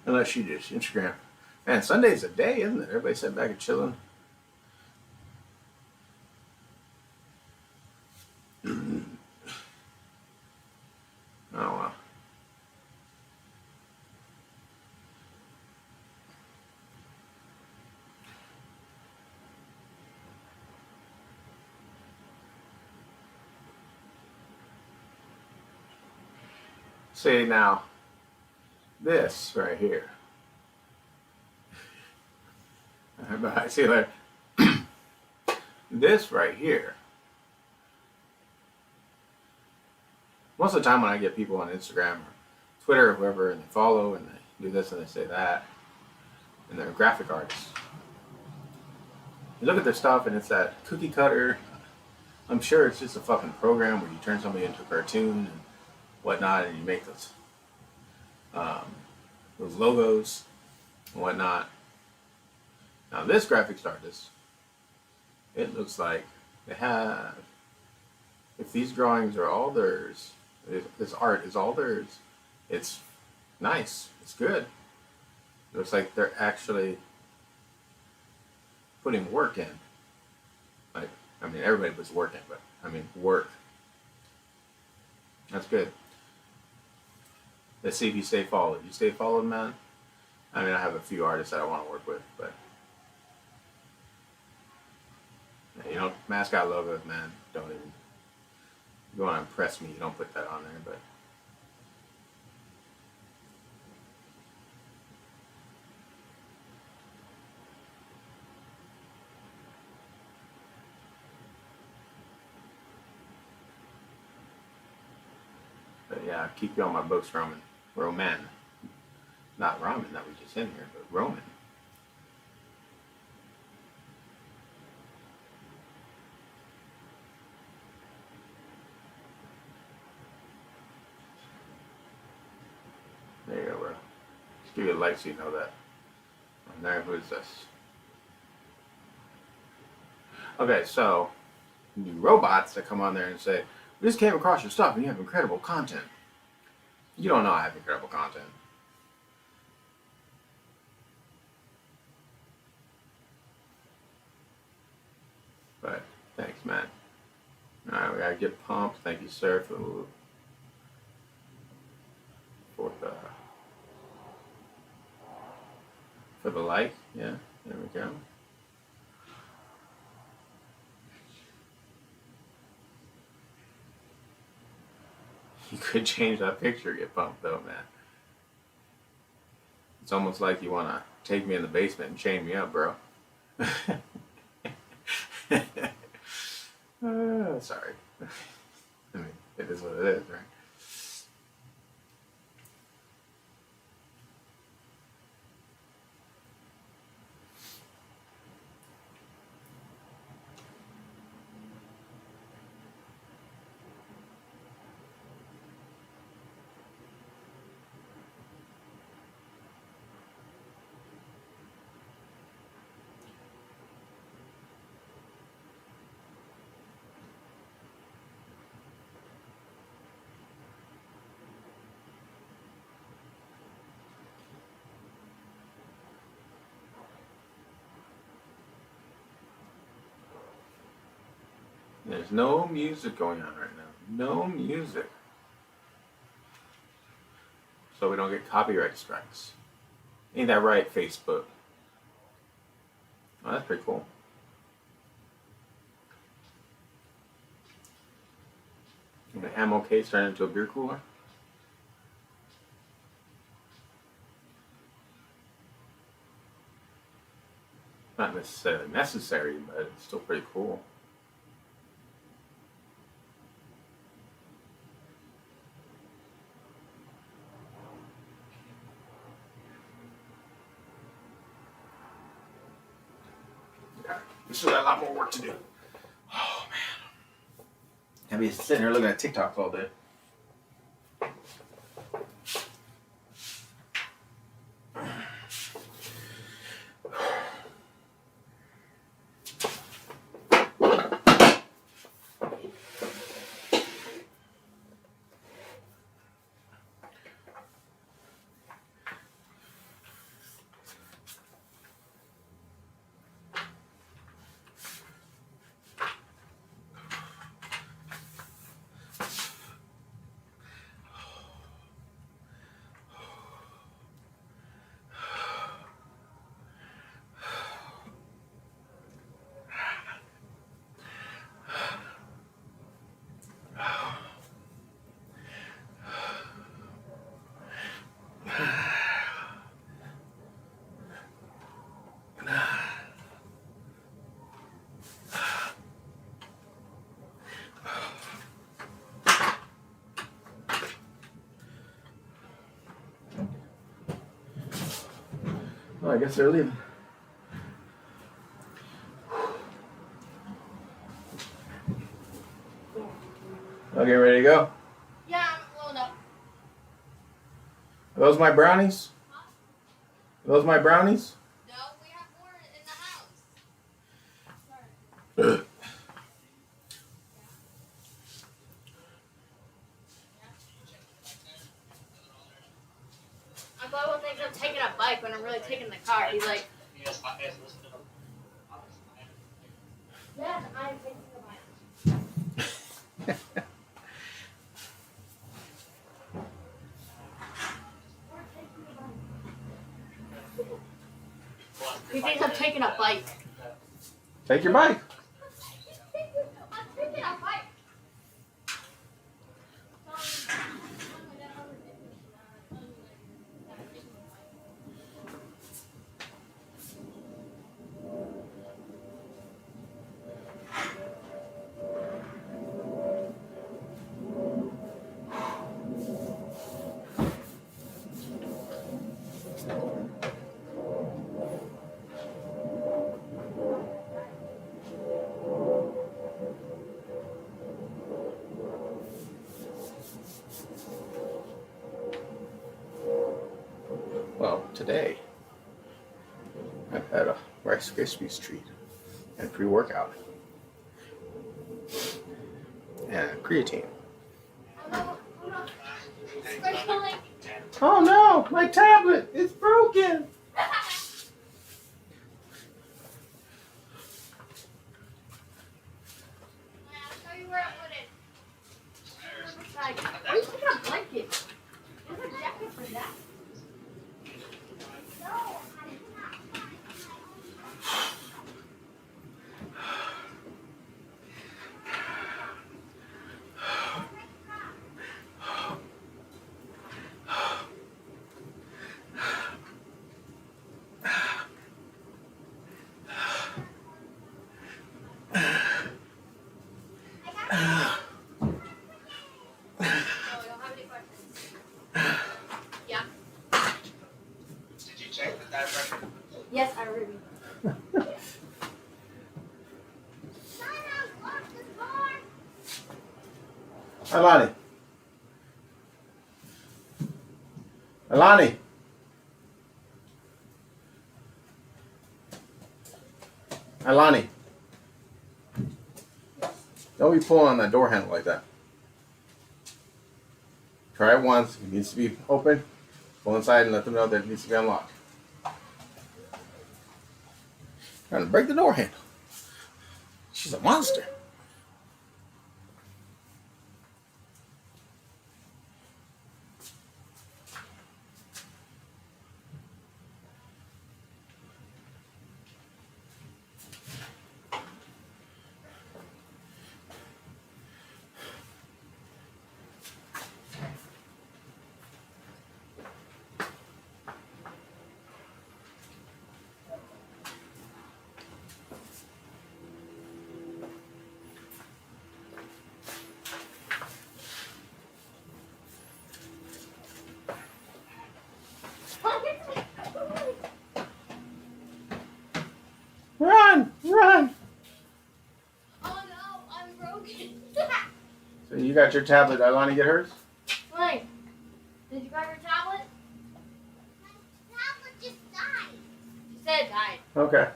Unless you just Instagram. Man, Sunday's a day, isn't it? Everybody sitting back and chilling. Oh, wow. See, now, this right here. See, like, this right here. Most of the time when I get people on Instagram or Twitter or whoever, and they follow and they do this and they say that, and they're graphic artists. You look at their stuff and it's that cookie cutter. I'm sure it's just a fucking program where you turn somebody into a cartoon and whatnot, and you make those logos and whatnot. Now this graphics artist, it looks like they have, if these drawings are all theirs, this art is all theirs, it's nice, it's good. It looks like they're actually putting work in. Like, I mean, everybody puts work in, but I mean, work. That's good. Let's see if you stay followed. You stay followed, man? I mean, I have a few artists that I want to work with, but you know, mascot logos, man, don't even. If you want to impress me, you don't put that on there, but yeah, keep you on my books, Roman. Not ramen that we just in here, but Roman. There you go, bro. Just give you a like so you know that. And there, who is this? Okay, so new robots that come on there and say, "We just came across your stuff and you have incredible content." You don't know I have incredible content. But thanks, man. All right, we gotta get pumped. Thank you, sir, for the like. Yeah, there we go. You could change that picture, get pumped though, man. It's almost like you want to take me in the basement and chain me up, bro. Sorry. I mean, it is what it is, right? There's no music going on right now. No music. So we don't get copyright strikes. Ain't that right, Facebook? Oh, that's pretty cool. And the ammo case turned into a beer cooler. Not necessarily necessary, but it's still pretty cool. Yeah, we still got a lot more work to do. Oh man, I'll be sitting here looking at TikToks all day. Well, I guess they're leaving. Okay, ready to go? Yeah, I'm loaded up. Are those my brownies? Huh? Are those my brownies? No, we have more in the house. Sorry. My brother thinks I'm taking a bike when I'm really taking the car. He's like, yes, I'm taking the bike. He thinks I'm taking a bike. Take your bike. I'm taking a bike. Well, today I've had a Rice Krispies treat and pre-workout and creatine. Oh no, my tablet, it's broken. Why are you taking a blanket? There's a jacket for that. Yes, I really. Alani. Alani. Alani. Don't be pulling on that door handle like that. Try it once. It needs to be open. Go inside and let them know that it needs to be unlocked. Trying to break the door handle. She's a monster. So you got your tablet. Ilani get hers? Wait, did you grab your tablet? My tablet just died. You said it died. Okay.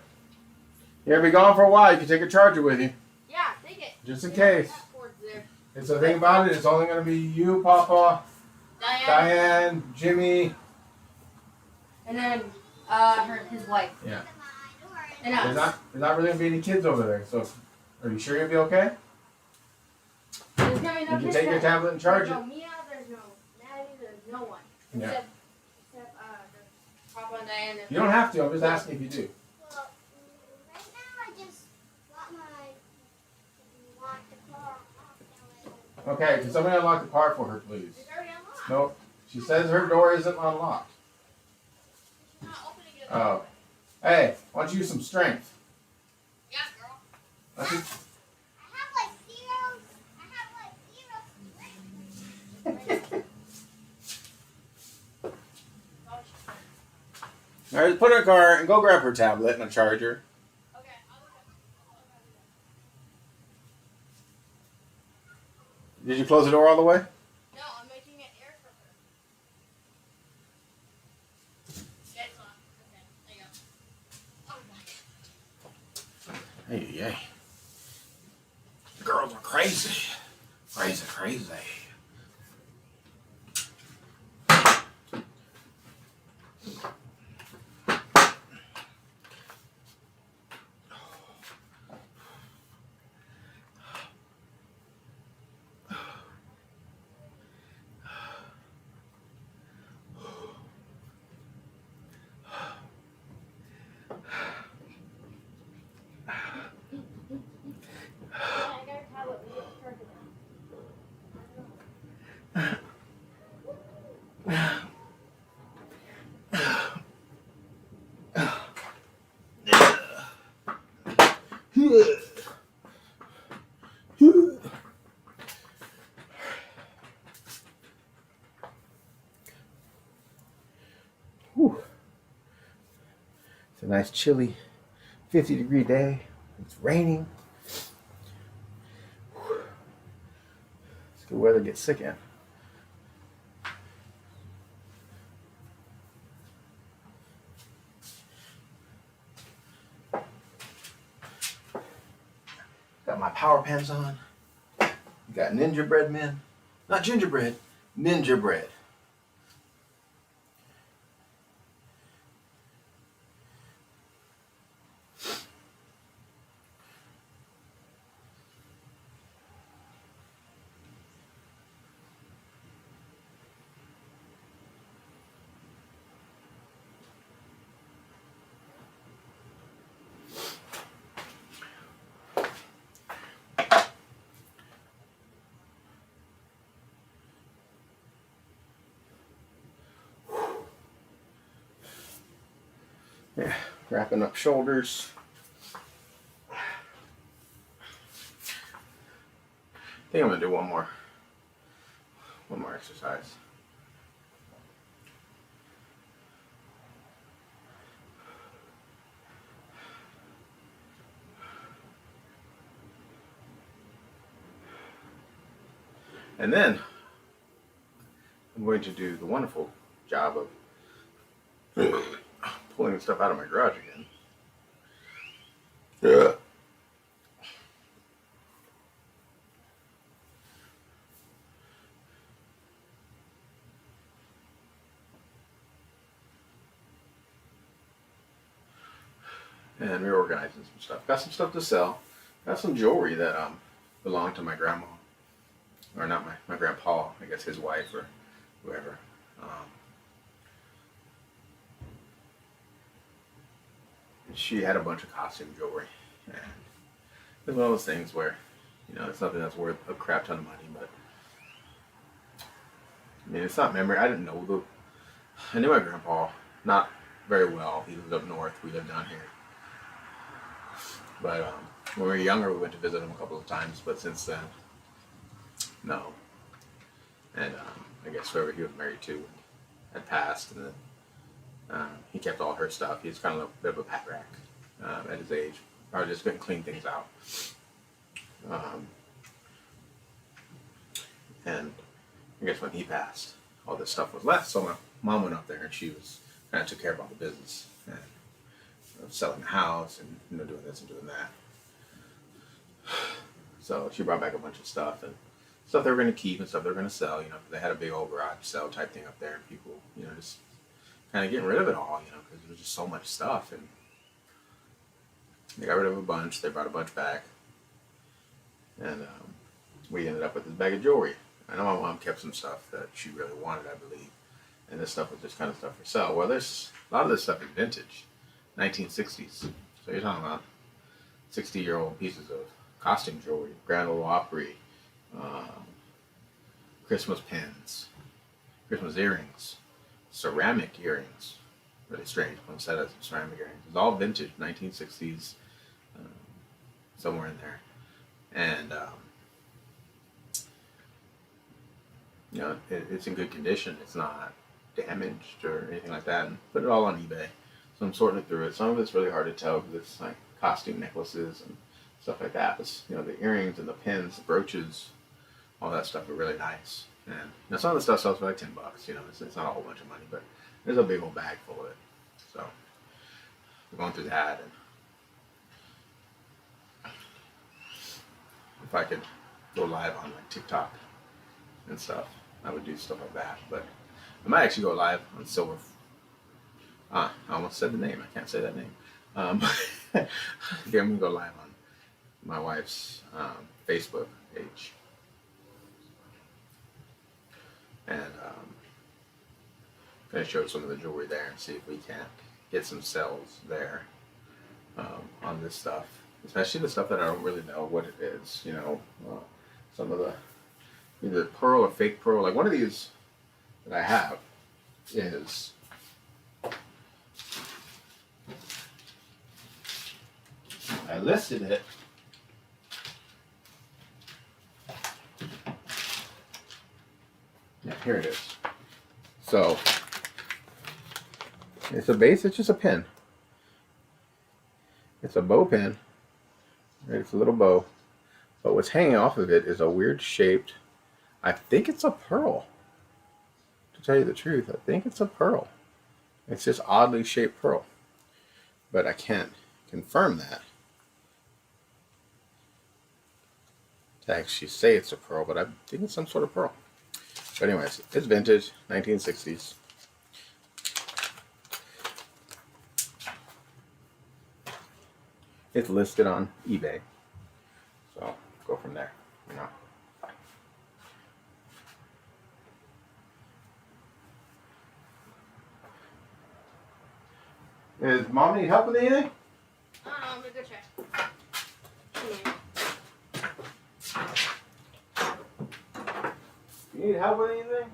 You're gonna be gone for a while. You can take a charger with you, Yeah, take it. just in case. That cord's there. And so the thing about it, it's only gonna be you, Papa, Diane. Diane, Jimmy. And then his wife. Yeah. And There's us. not really gonna be any kids over there. So, are you sure you'll be okay? There's gonna be no You can kids take your there. tablet and charge There's it. no Mia, there's no Maddie, there's no one. Yeah. Except the Papa and Diane. You don't have to. I'm just asking if you do. Well, right now I just want my lock the car off. Okay. Can somebody unlock the car for her, please? It's already unlocked. Nope. She says her door isn't unlocked. It's not opening it. Oh. Hey, why don't you use some strength? Yeah, girl. Let's see. I have like zero strength. All right, put her in the car and go grab her tablet and a charger. Okay, I'll look at Did you close the door all the way? No, I'm making it air for her. Yeah, it's locked. Okay, there you go. Hey. Girls are crazy. Crazy. Yeah, I got a tablet. We just turned it Whew. It's a nice chilly 50-degree day. It's raining. Whew. It's good weather to get sick in. Got my power pants on. Got ninja bread men. Not gingerbread, ninja bread. Yeah, wrapping up shoulders. I think I'm gonna do one more exercise. And then I'm going to do the wonderful job of pulling stuff out of my garage again. Yeah. And reorganizing some stuff. Got some stuff to sell. Got some jewelry that belonged to my grandma. Or not my grandpa, I guess his wife or whoever. She had a bunch of costume jewelry. And it's one of those things where, it's nothing that's worth a crap ton of money, but I mean, it's not memory. I knew my grandpa, not very well. He lived up north. We lived down here. But when we were younger, we went to visit him a couple of times. But since then, no. And I guess whoever he was married to had passed, and then he kept all her stuff. He's kind of a bit of a pat rack at his age. Probably just couldn't clean things out. And I guess when he passed, all this stuff was left. So my mom went up there and she was kind of took care of all the business and selling the house and doing this and doing that. So she brought back a bunch of stuff and stuff they were going to keep and stuff they were going to sell. They had a big old garage sale type thing up there, and people, just kind of getting rid of it all, because there was just so much stuff, and they got rid of a bunch. They brought a bunch back, and we ended up with this bag of jewelry. I know my mom kept some stuff that she really wanted, I believe, and this stuff was just kind of stuff for sale. Well, there's a lot of this stuff is vintage, 1960s. So you're talking about 60-year-old pieces of costume jewelry, Grand Ole Opry, Christmas pins, Christmas earrings, ceramic earrings. Really strange one set of ceramic earrings. It's all vintage, 1960s, somewhere in there. And, it's in good condition. It's not damaged or anything like that. And put it all on eBay. So I'm sorting it through it. Some of it's really hard to tell because it's like costume necklaces and stuff like that. But, the earrings and the pins, the brooches, all that stuff are really nice. And some of the stuff sells for like $10. It's not a whole bunch of money, but there's a big old bag full of it. So we're going through that, and if I could go live on like TikTok and stuff, I would do stuff like that. But I might actually go live on Silver. I almost said the name. I can't say that name. Okay, I'm gonna go live on my wife's Facebook page. And going to show some of the jewelry there and see if we can't get some sales there on this stuff, especially the stuff that I don't really know what it is. Some of the either pearl or fake pearl. Like one of these that I have is I listed it. Yeah, here it is. So it's a base. It's just a pin. It's a bow pin. Right? It's a little bow. But what's hanging off of it is a weird shaped. I think it's a pearl. To tell you the truth, I think it's a pearl. It's just oddly shaped pearl. But I can't confirm that to actually say it's a pearl. But I think it's some sort of pearl. But anyways, it's vintage, 1960s. It's listed on eBay. So go from there, Does Mom need help with anything? I'm gonna go check. You need help with anything?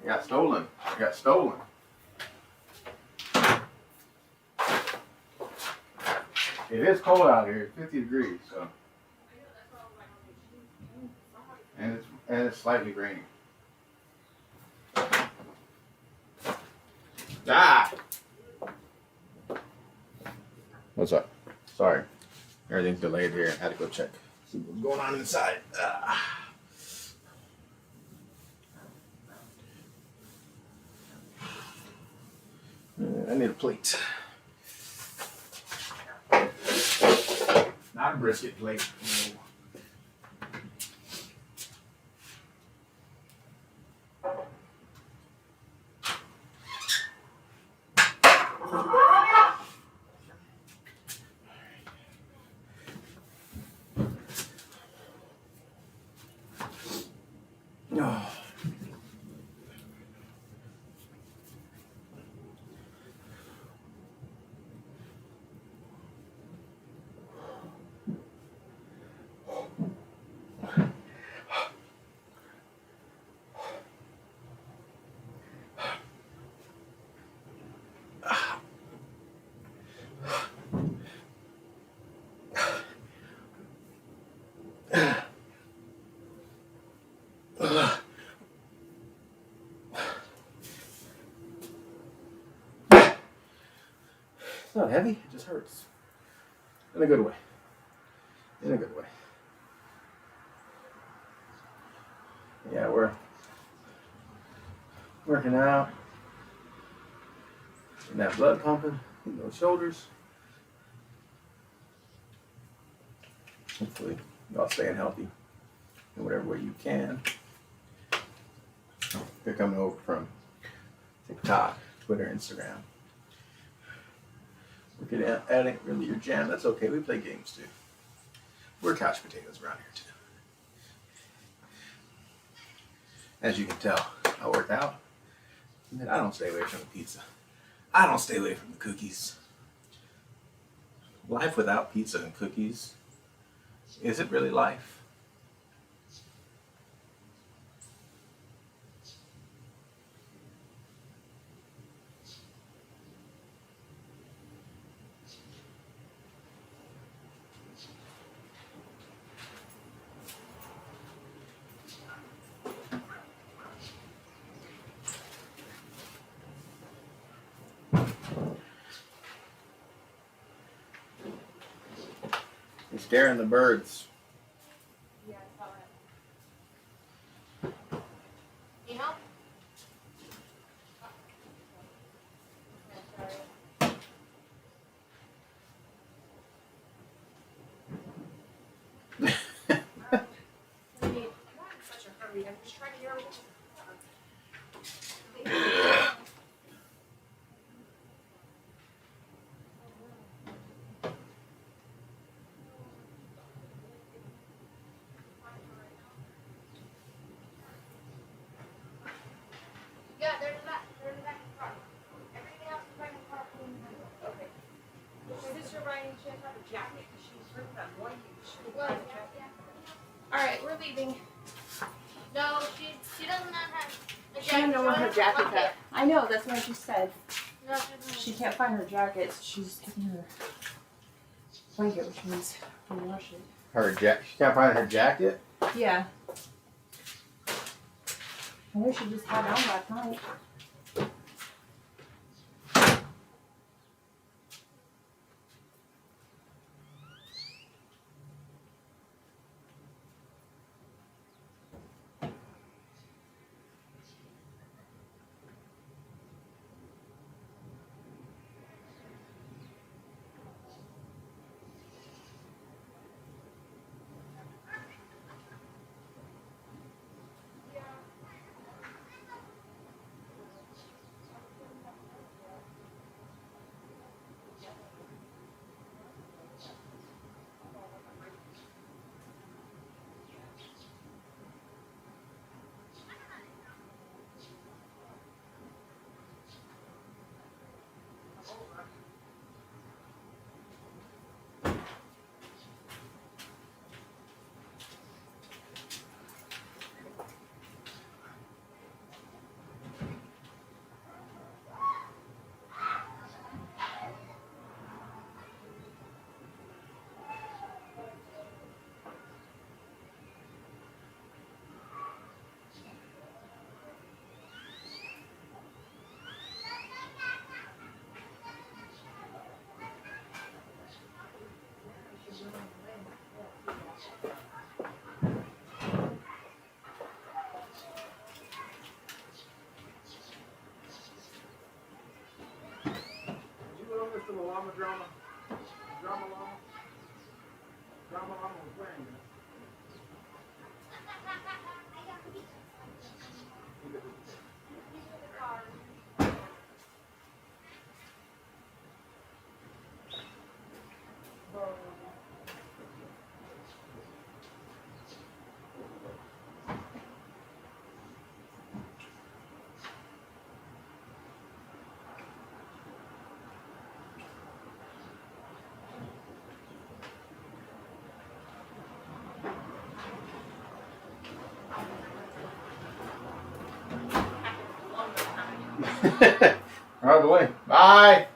Got stolen. I got stolen. It is cold out here. It's 50 degrees, so. And it's slightly raining. Ah! What's up? Sorry. Everything's delayed here. I had to go check. See what's going on inside. I need a plate. Not a brisket plate. No. Oh. It's not heavy, it just hurts. In a good way. In a good way. Yeah, we're working out. And that blood pumping in those shoulders. Hopefully, y'all staying healthy in whatever way you can. They're coming over from TikTok, Twitter, Instagram. That ain't really your jam. That's okay. We play games too. We're couch potatoes around here too. As you can tell, I work out. And I don't stay away from the pizza. I don't stay away from the cookies. Life without pizza and cookies, is it really life? You're scaring the birds. Yeah, I saw that. You know? I mean, I'm not in such a hurry. I'm just trying to hear everything. Yeah, they're in the back. They're in the back of the car. Everything else is right in the car. Okay. My sister Ryan, she has to have a jacket. She's heard that one. Well, yeah. All right, we're leaving. No, she does not have a jacket. She doesn't know where her jacket's at. I know, that's what I just said. No, she doesn't. She can't find her jacket, so she's taking her blanket, which means we wash it. She can't find her jacket? Yeah. I know she just had it on last night. llama, drama. Drama llama. Drama llama was playing this. Out of the way. Bye.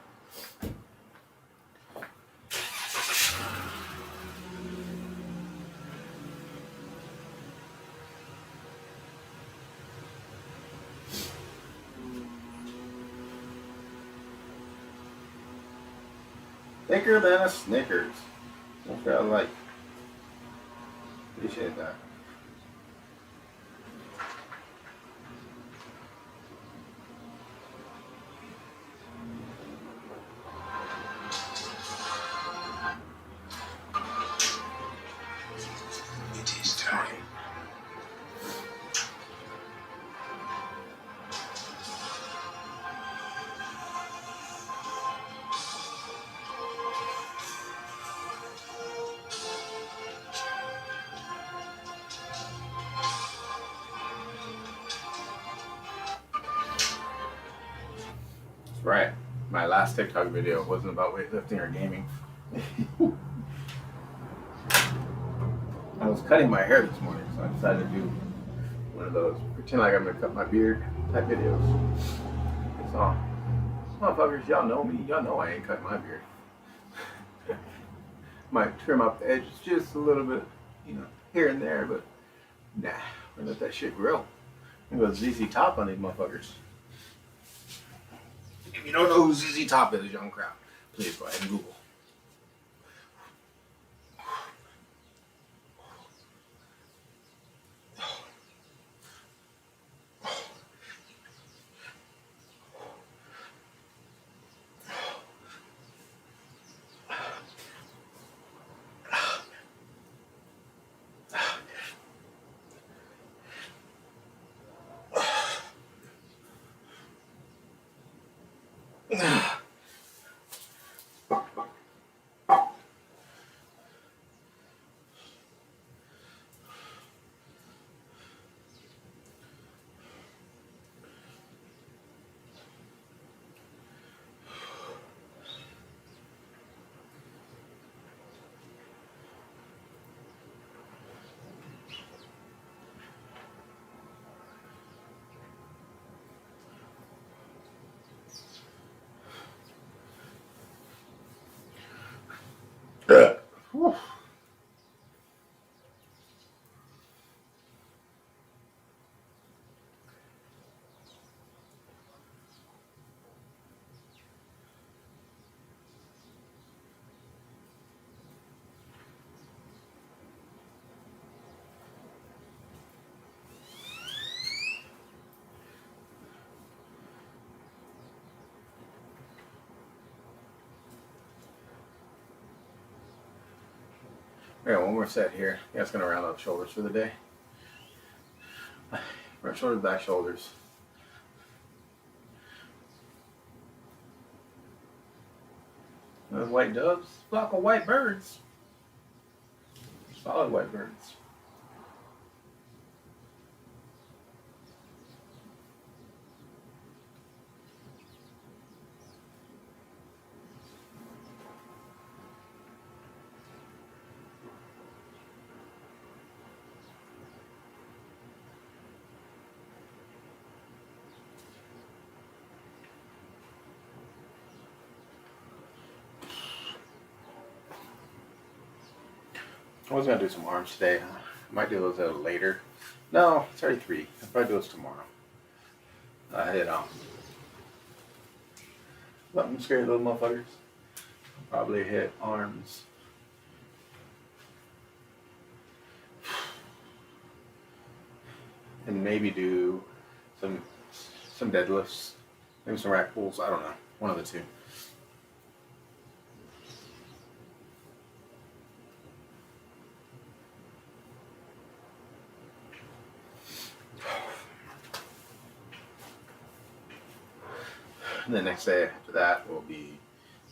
Thicker than a Snickers. That's what I like. Appreciate that. It is time. That's right. My last TikTok video wasn't about weightlifting or gaming. I was cutting my hair this morning, so I decided to do one of those pretend like I'm gonna cut my beard type videos. So, motherfuckers, y'all know me. Y'all know I ain't cutting my beard. Might trim up the edges just a little bit, here and there, but nah, I'm gonna let that shit grow. I'm gonna go ZZ Top on these motherfuckers. If you don't know who ZZ Top is, young crowd, please go ahead and Google. Whew. I got one more set here. That's gonna round out shoulders for the day. Front shoulders, back shoulders. Those white doves, flock of white birds. Solid white birds. I was gonna do some arms today. I might do those a little later. No, it's already 3. I'll probably do those tomorrow. I hit I'm scared of those motherfuckers. I'll probably hit arms. And maybe do some deadlifts. Maybe some rack pulls. I don't know. One of the two. And the next day after that will be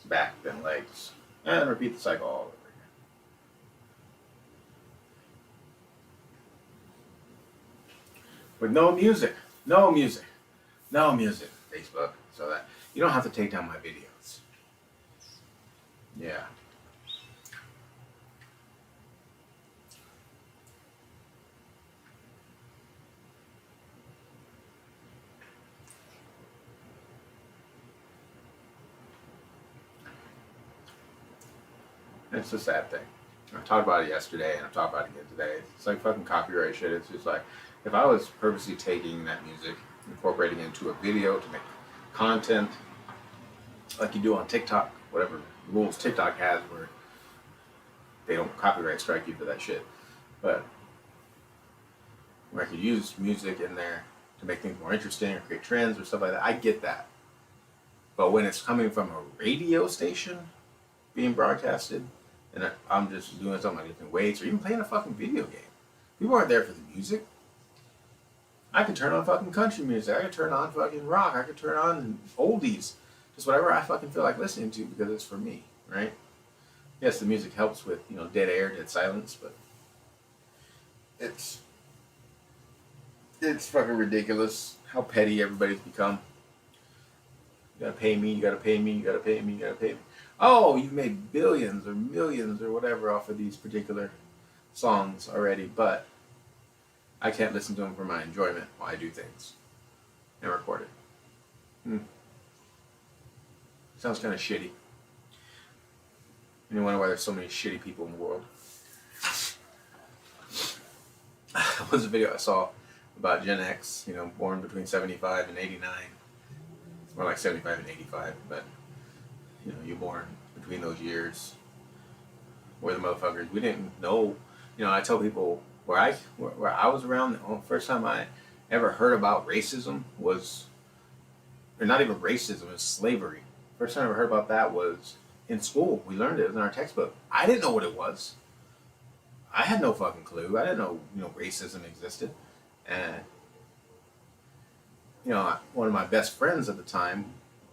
back, then legs, and repeat the cycle all over again. With no music, no music, no music, Facebook, so that you don't have to take down my videos. Yeah. It's a sad thing. I talked about it yesterday, and I've talked about it again today. It's like fucking copyright shit. It's just like, if I was purposely taking that music, incorporating it into a video to make content, like you do on TikTok, whatever rules TikTok has where they don't copyright strike you for that shit. But where I could use music in there to make things more interesting or create trends or stuff like that, I get that. But when it's coming from a radio station being broadcasted, and I'm just doing something like lifting weights or even playing a fucking video game, people aren't there for the music. I can turn on fucking country music. I can turn on fucking rock. I can turn on oldies. Just whatever I fucking feel like listening to because it's for me, right? Yes, the music helps with, dead air, dead silence, but it's fucking ridiculous how petty everybody's become. You gotta pay me, you gotta pay me, you gotta pay me, you gotta pay me. Oh, you've made billions or millions or whatever off of these particular songs already, but I can't listen to them for my enjoyment while I do things and record it. Sounds kind of shitty. And you wonder why there's so many shitty people in the world. It was a video I saw about Gen X, born between 75 and 89. It's more like 75 and 85, but you're born between those years. We're the motherfuckers. We didn't know. I tell people where I was around, the first time I ever heard about racism was, or not even racism, it was slavery. First time I ever heard about that was in school. We learned it. It was in our textbook. I didn't know what it was. I had no fucking clue. I didn't know, racism existed. And, one of my best friends at the time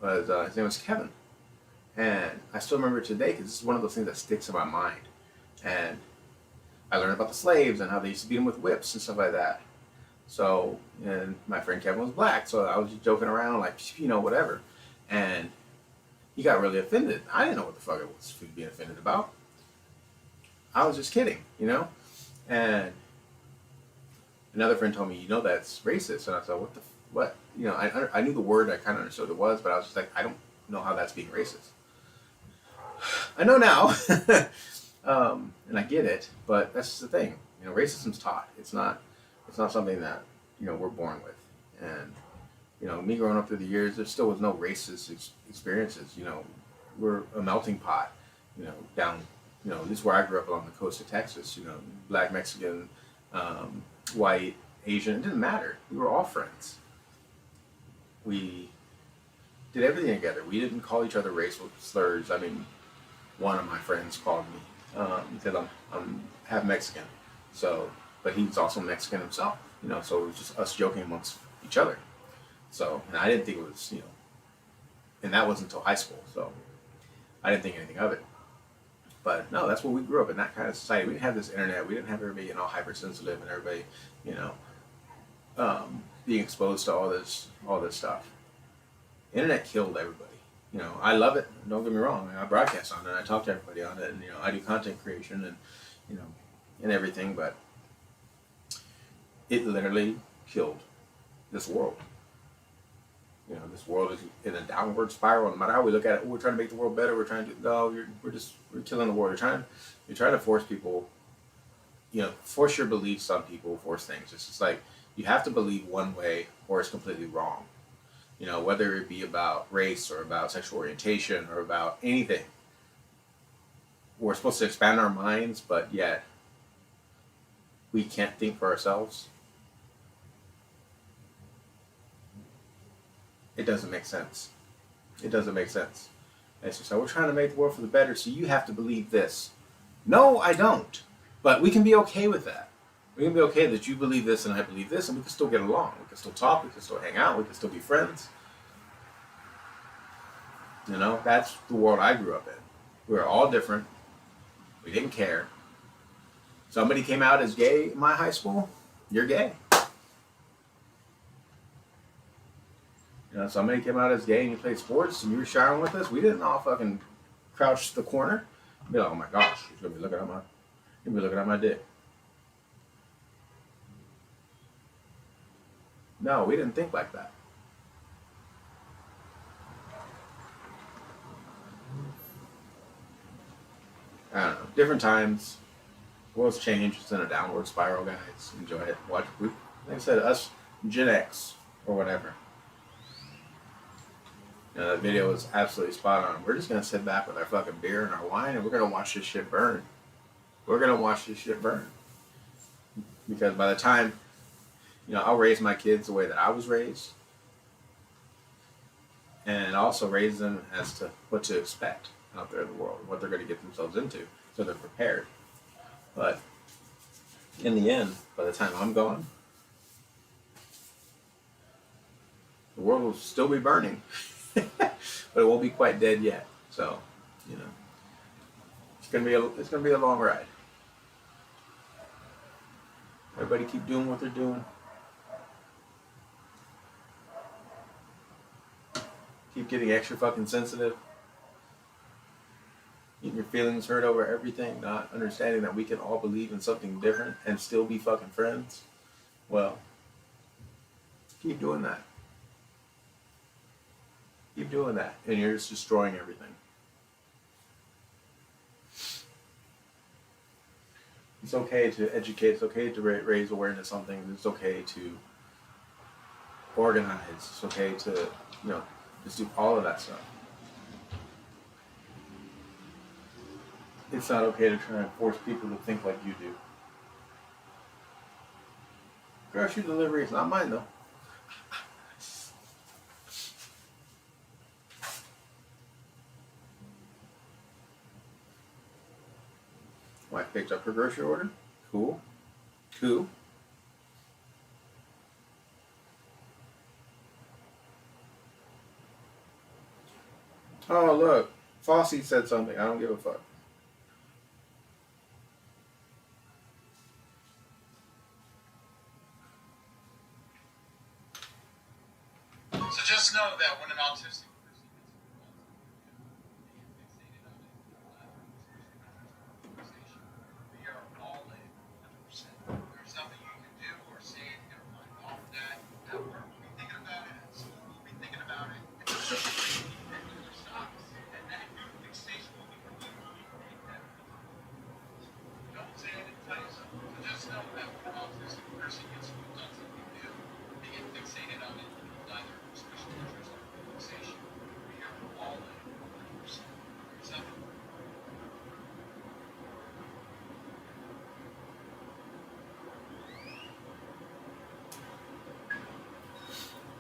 was, his name was Kevin. And I still remember it today because this is one of those things that sticks in my mind. And I learned about the slaves and how they used to beat them with whips and stuff like that. So, and my friend Kevin was black, so I was just joking around like, whatever. And he got really offended. I didn't know what the fuck it was being offended about. I was just kidding, And another friend told me, that's racist. And I said, what? I knew the word, I kind of understood what it was, but I was just like, I don't know how that's being racist. I know now, and I get it, but that's just the thing. Racism's taught. It's not something that we're born with. And me growing up through the years, there still was no racist experiences. We're a melting pot. Down. This is where I grew up along the coast of Texas. Black, Mexican, white, Asian. It didn't matter. We were all friends. We did everything together. We didn't call each other racial slurs. I mean, one of my friends called me because I'm half Mexican. So, but he's also Mexican himself. So it was just us joking amongst each other. So, and I didn't think it was, and that wasn't until high school. So I didn't think anything of it. But no, that's what we grew up in, that kind of society. We didn't have this internet. We didn't have everybody, hypersensitive and everybody, being exposed to all this stuff. Internet killed everybody. I love it. Don't get me wrong. I broadcast on it. I talk to everybody on it, and I do content creation and and everything. But it literally killed this world. This world is in a downward spiral. No matter how we look at it, we're trying to make the world better. We're trying to we're killing the world. You're trying to force people. Force your beliefs on people. Force things. It's just like you have to believe one way or it's completely wrong. Whether it be about race or about sexual orientation or about anything. We're supposed to expand our minds, but yet we can't think for ourselves. It doesn't make sense. It doesn't make sense. It's just like, we're trying to make the world for the better, so you have to believe this. No, I don't. But we can be okay with that. We can be okay that you believe this and I believe this, and we can still get along. We can still talk. We can still hang out. We can still be friends. You know, that's the world I grew up in. We were all different. We didn't care. Somebody came out as gay in my high school, you're gay. You know, somebody came out as gay and you played sports and you were showering with us. We didn't all fucking crouch the corner. Be like, oh my gosh, he's gonna be looking at my dick. No, we didn't think like that. I don't know. Different times. World's changed. It's in a downward spiral, guys. Enjoy it. Watch. Like I said, us Gen X or whatever. You know, that video was absolutely spot on. We're just gonna sit back with our fucking beer and our wine, and we're gonna watch this shit burn. We're gonna watch this shit burn. Because by the time, you know, I'll raise my kids the way that I was raised, and also raise them as to what to expect out there in the world, what they're going to get themselves into, so they're prepared. But in the end, by the time I'm gone, the world will still be burning, but it won't be quite dead yet. So, you know, it's gonna be a long ride. Everybody keep doing what they're doing. Keep getting extra fucking sensitive. Getting your feelings hurt over everything, not understanding that we can all believe in something different and still be fucking friends. Well, keep doing that. Keep doing that, and you're just destroying everything. It's okay to educate. It's okay to raise awareness on things. It's okay to organize. It's okay to, you know, just do all of that stuff. It's not okay to try and force people to think like you do. Grocery delivery is not mine, though. Wife picked up her grocery order. Cool. Cool. Oh, look. Fossey said something. I don't give a fuck. So just know that when an autistic person gets fixated on it, we are all in 100%. There's nothing you can do or say to get our mind off that. At work, we'll be thinking about it. At school, we'll be thinking about it. And it never stops. And that fixation will be completely that. Don't say I didn't tell you so. So just know that when an autistic person gets hooked on something new, they get fixated on it. Neither special interest or fixation. We are all in 100%. There's nothing.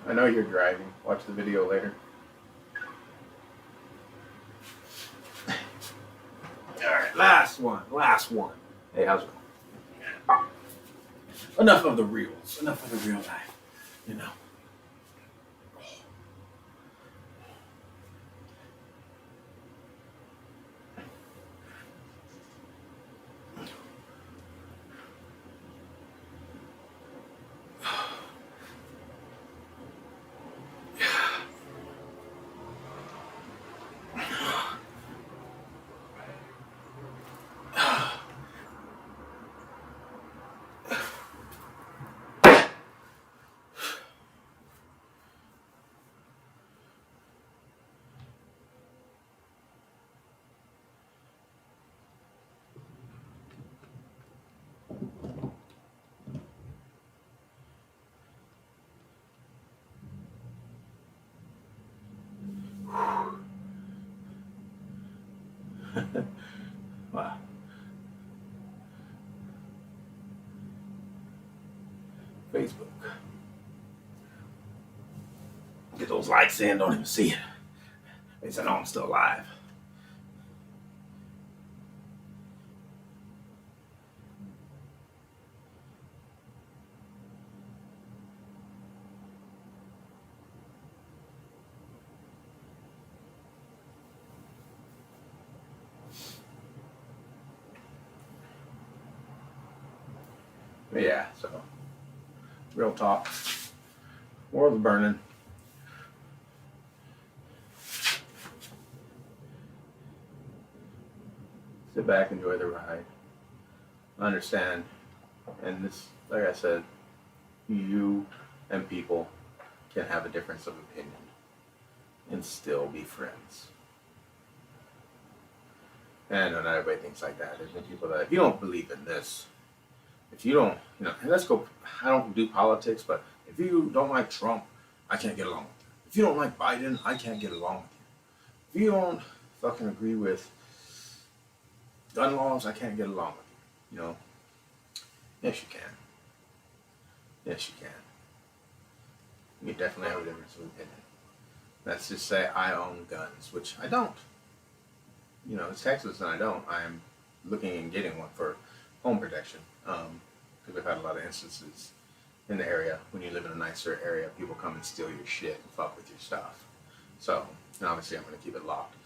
I know you're driving. Watch the video later. Alright, last one. Hey, how's it going? Enough of the reels. Enough of the real life. You know. Wow. Facebook. Get those likes in, don't even see it. They said, oh, I'm still alive. But yeah, so real talk. World's burning. Sit back, enjoy the ride. Understand, and this, like I said, you and people can have a difference of opinion and still be friends. And I know not everybody thinks like that. There's been people that, if you don't believe in this, if you don't, and let's go, I don't do politics, but if you don't like Trump, I can't get along with you. If you don't like Biden, I can't get along with you. If you don't fucking agree with gun laws, I can't get along with you. Yes, you can. Yes, you can. You definitely have a difference of opinion. Let's just say I own guns, which I don't. It's Texas and I don't. I'm looking and getting one for home protection. Because we've had a lot of instances in the area. When you live in a nicer area, people come and steal your shit and fuck with your stuff. So, and obviously I'm going to keep it locked.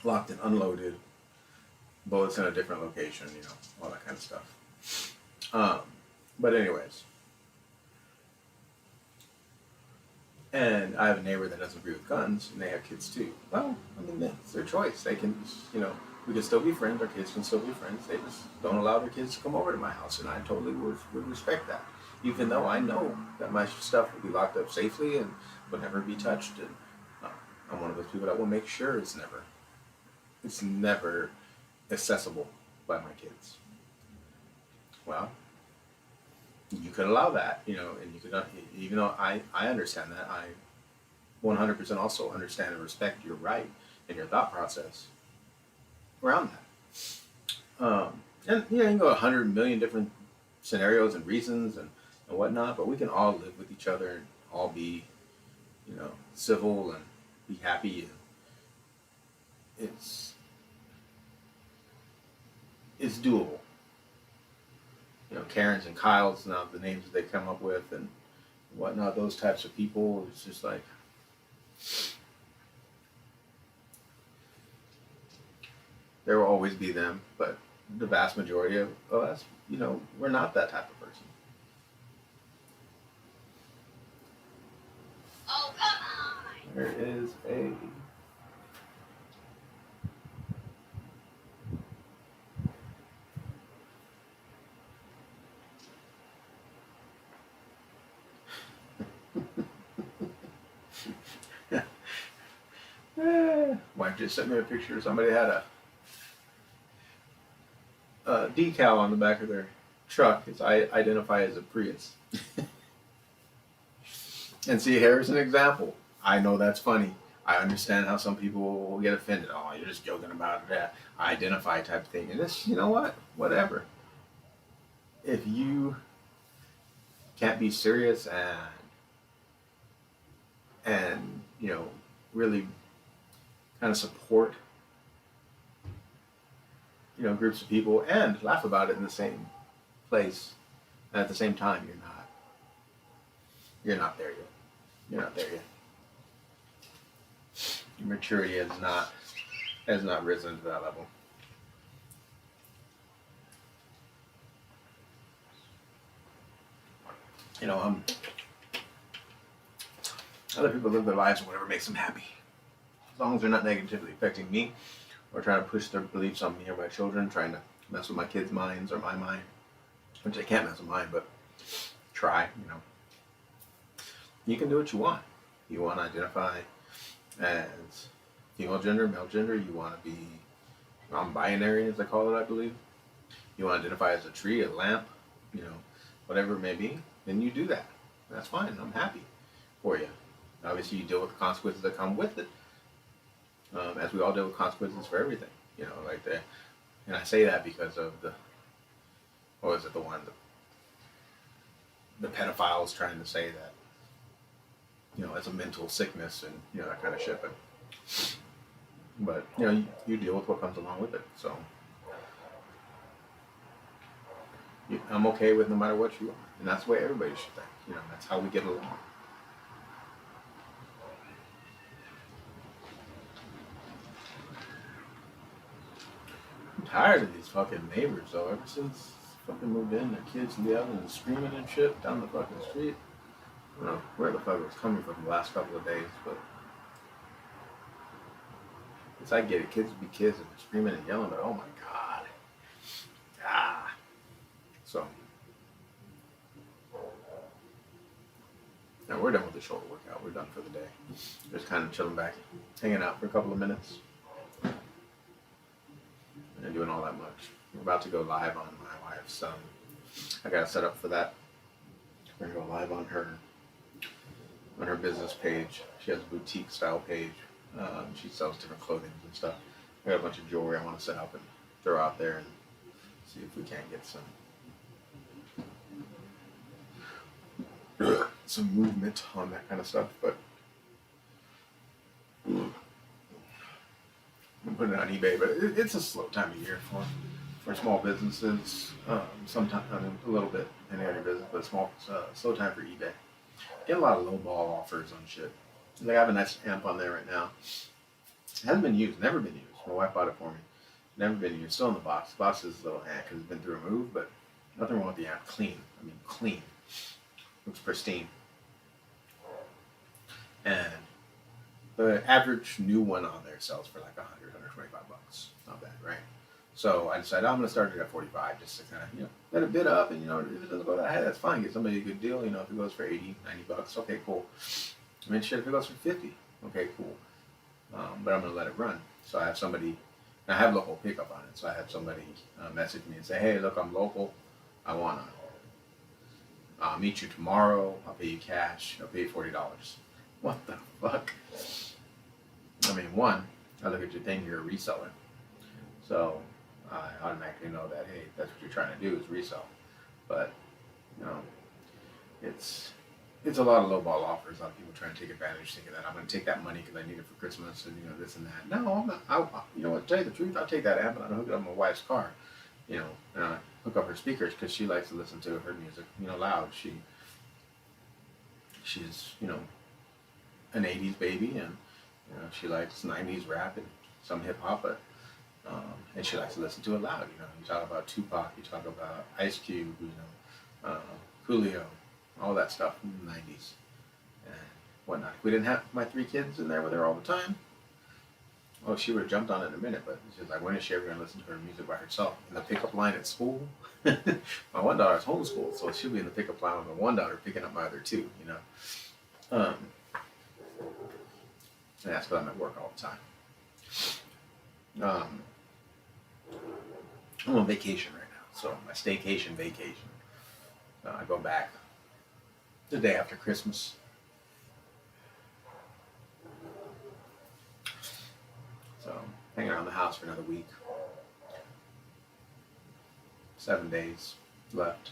Locked and unloaded. Bullets in a different location, all that kind of stuff. But anyways. And I have a neighbor that doesn't agree with guns, and they have kids too. Well, I mean, it's their choice. They can, we can still be friends. Our kids can still be friends. They just don't allow their kids to come over to my house, and I totally would respect that. Even though I know that my stuff will be locked up safely and will never be touched, and I'm one of those people that will make sure it's never accessible by my kids. Well, you could allow that, and you could, even though I understand that, I 100% also understand and respect your right and your thought process around that. And you can go 100 million different scenarios and reasons and whatnot, but we can all live with each other and all be, civil and be happy. And it's doable. Karens and Kyles, now the names that they come up with and whatnot, those types of people, it's just like, there will always be them, but the vast majority of us, we're not that type of person. Oh, come on! There is a... Wife just sent me a picture. Somebody had a decal on the back of their truck. I identify as a Prius. And see, here's an example. I know that's funny. I understand how some people will get offended. Oh, you're just joking about that. I identify type of thing. And this, what? Whatever. If you can't be serious and really kind of support groups of people and laugh about it in the same place, and at the same time you're not there yet. You're not there yet. Your maturity has not risen to that level. Other people live their lives and whatever makes them happy, as long as they're not negatively affecting me or trying to push their beliefs on me or my children, trying to mess with my kids' minds or my mind, which they can't mess with mine, but try. You can do what you want. You want to identify as female gender, male gender. You want to be non-binary, as they call it, I believe. You want to identify as a tree, a lamp, whatever it may be. Then you do that. That's fine. I'm happy for you. Obviously, you deal with the consequences that come with it, as we all deal with consequences for everything. Like that. And I say that because of the pedophiles trying to say that, it's a mental sickness and, that kind of shit. But you deal with what comes along with it. So I'm okay with no matter what you are. And that's the way everybody should think. That's how we get along. tired of these fucking neighbors though. Ever since fucking moved in, their kids yelling and screaming and shit down the fucking street. I don't know where the fuck it was coming from the last couple of days, but it's I get it. Kids be kids and they're screaming and yelling, but oh my god. Ah. So now we're done with the shoulder workout. We're done for the day. Just kind of chilling back, hanging out for a couple of minutes. And doing all that much. We're about to go live on my wife's. I got it set up for that. We're gonna go live on her business page. She has a boutique style page. She sells different clothing and stuff. I got a bunch of jewelry I want to set up and throw out there and see if we can't get some movement on that kind of stuff. But I'm putting it on eBay, but it's a slow time of year for small businesses. Sometimes a little bit in any business, but slow time for eBay. Get a lot of low ball offers on shit. Like I have a nice amp on there right now. It hasn't been used, never been used. My wife bought it for me. Never been used. Still in the box. The box is a little ant because it's been through a move, but nothing wrong with the amp. Clean. I mean, clean. Looks pristine. And the average new one on there sells for like $100, $125. Not bad, right? So I decided I'm going to start it at 45 just to kind of, let it bid up. And, if it doesn't go that high, that's fine. Get somebody a good deal. If it goes for 80, $90, okay, cool. I mean, shit, if it goes for 50, okay, cool. But I'm going to let it run. So I have somebody, and I have local pickup on it. So I had somebody message me and say, hey, look, I'm local. I want to meet you tomorrow. I'll pay you cash. I'll pay you $40. What the fuck? I mean, one, I look at your thing, you're a reseller. So I automatically know that, hey, that's what you're trying to do is resell. But, it's a lot of lowball offers. A lot of people trying to take advantage, thinking that I'm going to take that money because I need it for Christmas and, this and that. No, I'm not. You know what, to tell you the truth, I'll take that amp and I'll hook it up on my wife's car, and I hook up her speakers because she likes to listen to her music, loud. She's, an 80s baby and, she likes 90s rap and some hip hop, but and she likes to listen to it loud. You talk about Tupac, you talk about Ice Cube, Coolio, all that stuff from the 90s and whatnot. If we didn't have my 3 kids in there with her all the time, well, she would have jumped on it in a minute, but she's like, when is she ever going to listen to her music by herself? In the pickup line at school? My one daughter's homeschooled, so she'll be in the pickup line with my one daughter picking up my other 2, And that's because I'm at work all the time. I'm on vacation right now, so my staycation vacation. I go back the day after Christmas. So hanging around the house for another week. 7 days left.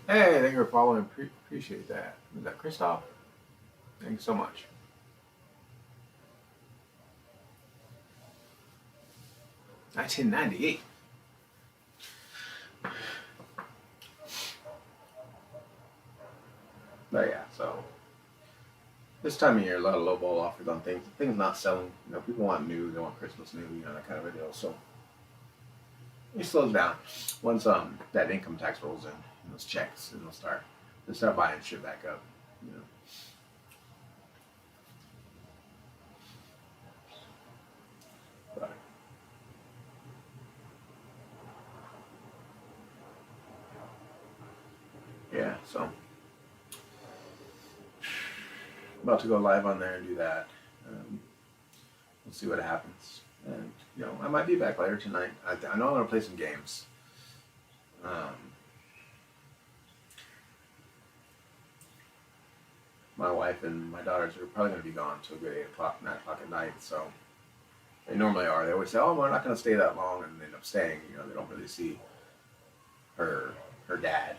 Hey, thank you for following. Appreciate that. Is that Christoph? Thank you so much. $19.98. But yeah, so this time of year, a lot of lowball offers on things. Things not selling. People want new. They want Christmas new. That kind of a deal. So it slows down once that income tax rolls in. Those checks, and they'll start buying shit back up. But yeah, so about to go live on there and do that. We'll see what happens. And I might be back later tonight. I know I'm gonna play some games. My wife and my daughters are probably going to be gone till a good 8 o'clock, 9 o'clock at night. So they normally are. They always say, "Oh, we're not going to stay that long," and they end up staying. They don't really see her dad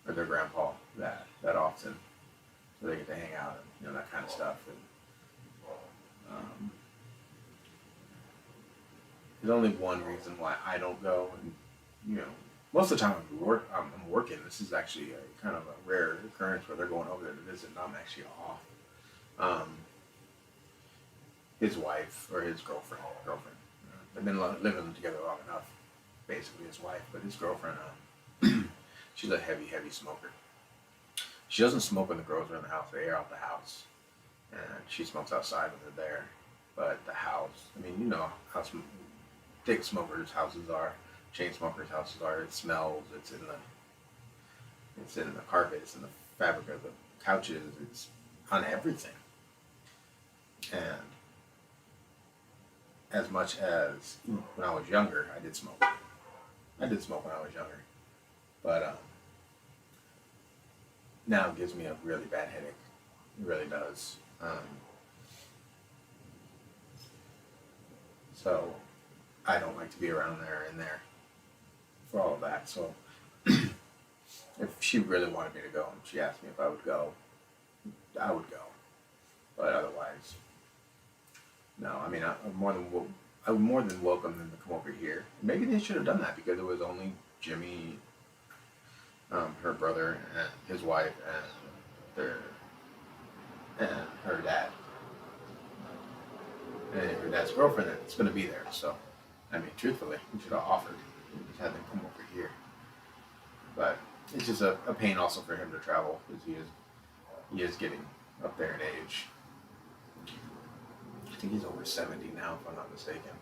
or their grandpa that often, so they get to hang out and that kind of stuff. And there's only one reason why I don't go, and most of the time I'm working. This is actually a kind of a rare occurrence where they're going over there to visit and I'm actually off. his wife or his girlfriend. They've been living together long enough. Basically, his wife, but his girlfriend, she's a heavy smoker. She doesn't smoke when the girls are in the house. They air out the house, and she smokes outside when they're there. But the house, I mean, you know how thick smokers' houses are, chain smokers' houses are. It smells. It's in the carpet. It's in the fabric of the couches. It's on everything. And as much as when I was younger, I did smoke. I did smoke when I was younger, but now it gives me a really bad headache. It really does. So I don't like to be around there and there for all of that. So if she really wanted me to go and she asked me if I would go, I would go. But otherwise, no. I mean, I'm more than welcome them to come over here. Maybe they should have done that because it was only Jimmy, her brother, and his wife, and her dad, and her dad's girlfriend that's going to be there. So, I mean, truthfully, we should have offered. We just had them come over here. But it's just a pain also for him to travel because he is getting up there in age. I think he's over 70 now, if I'm not mistaken.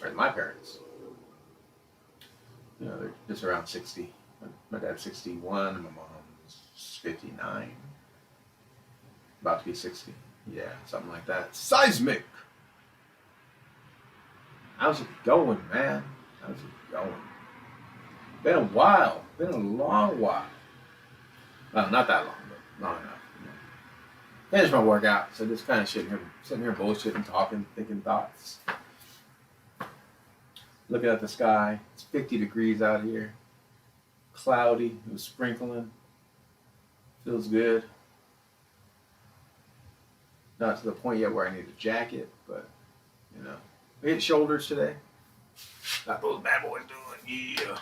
Whereas my parents, you know, they're just around 60. My dad's 61, my mom's 59. About to be 60. Yeah, something like that. Seismic! How's it going, man? How's it going? Been a while. Been a long while. Well, not that long, but long enough. You know. Finished my workout, so just kind of sitting here bullshitting, talking, thinking thoughts. Looking at the sky. It's 50 degrees out here. Cloudy. It was sprinkling. Feels good. Not to the point yet where I need a jacket, but, you know. We hit shoulders today. Got those bad boys doing, yeah.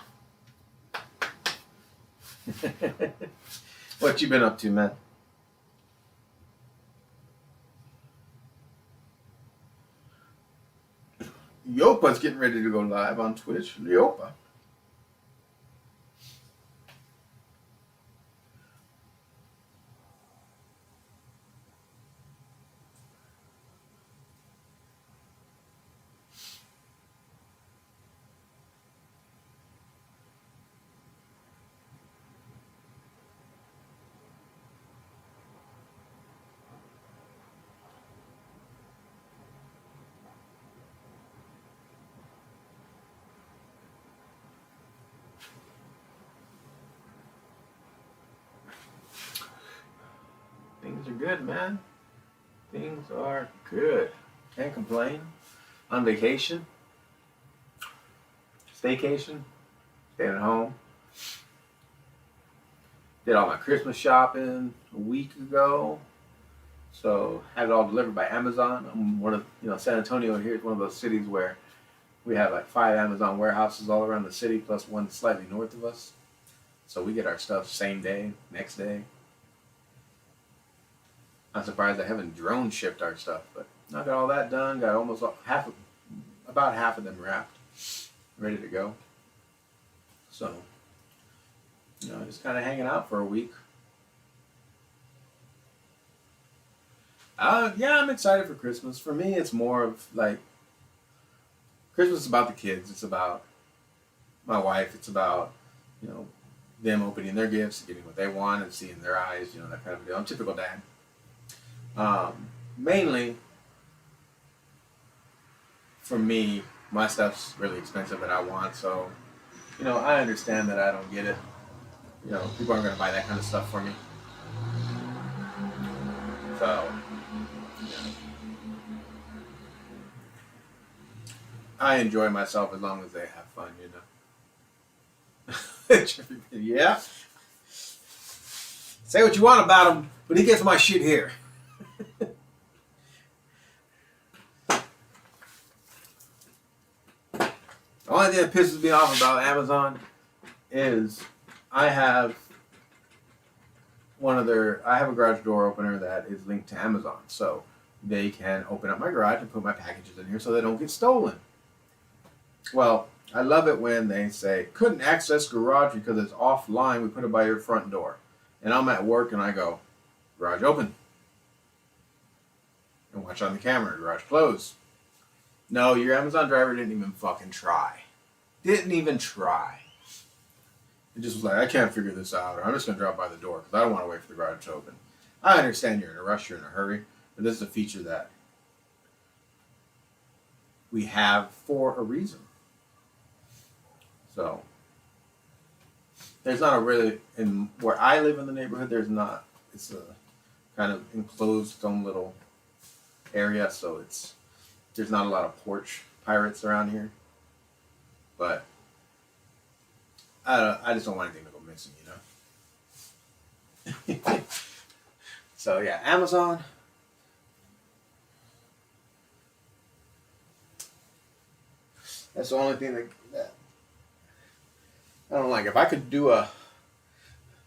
What you been up to, man? Yopa's getting ready to go live on Twitch. Yopa. Things are good, man. Things are good. Can't complain. On vacation. Staycation. Staying at home. Did all my Christmas shopping a week ago. So had it all delivered by Amazon. I'm one of, San Antonio here is one of those cities where we have like 5 Amazon warehouses all around the city, plus one slightly north of us. So we get our stuff same day, next day. I'm surprised I haven't drone shipped our stuff, but I got all that done. Got almost about half of them wrapped, ready to go. So, just kind of hanging out for a week. Yeah, I'm excited for Christmas. For me, it's more of like, Christmas is about the kids. It's about my wife. It's about, them opening their gifts, getting what they want and seeing their eyes, that kind of deal. I'm a typical dad. Mainly, for me, my stuff's really expensive that I want, so, I understand that I don't get it. People aren't going to buy that kind of stuff for me. So, I enjoy myself as long as they have fun, Yeah. Say what you want about him, but he gets my shit here. The only thing that pisses me off about Amazon is I have I have a garage door opener that is linked to Amazon, so they can open up my garage and put my packages in here so they don't get stolen. Well, I love it when they say, couldn't access garage because it's offline, we put it by your front door. And I'm at work and I go, garage open. And watch on the camera, garage closed. No, your Amazon driver didn't even fucking try. Didn't even try. It just was like, I can't figure this out, or I'm just going to drop by the door because I don't want to wait for the garage to open. I understand you're in a rush, you're in a hurry, but this is a feature that we have for a reason. So, there's not a really, in where I live in the neighborhood, there's not, it's a kind of enclosed own little area, so there's not a lot of porch pirates around here. But I just don't want anything to go missing, you know? So yeah, Amazon. That's the only thing that I don't like. If I could do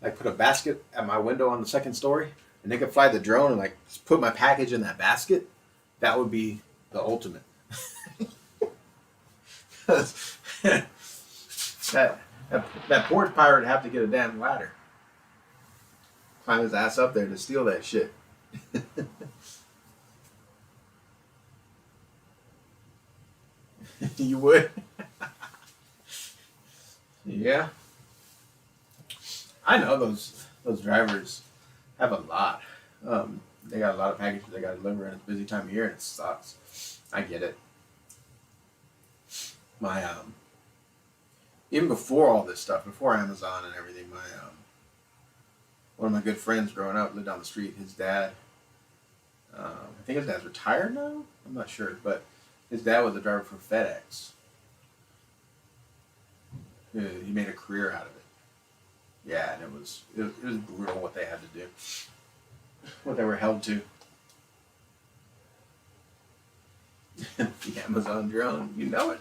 put a basket at my window on the second story and they could fly the drone and like just put my package in that basket, that would be the ultimate. that porch pirate would have to get a damn ladder. Climb his ass up there to steal that shit. You would? Yeah. I know those drivers have a lot. They got a lot of packages they got to deliver, and it's a busy time of year, and it sucks. I get it. My even before all this stuff, before Amazon and everything, my one of my good friends growing up lived down the street. His dad, I think his dad's retired now. I'm not sure, but his dad was a driver for FedEx. He made a career out of it. Yeah, and it was brutal what they had to do, what they were held to. The Amazon drone, you know it.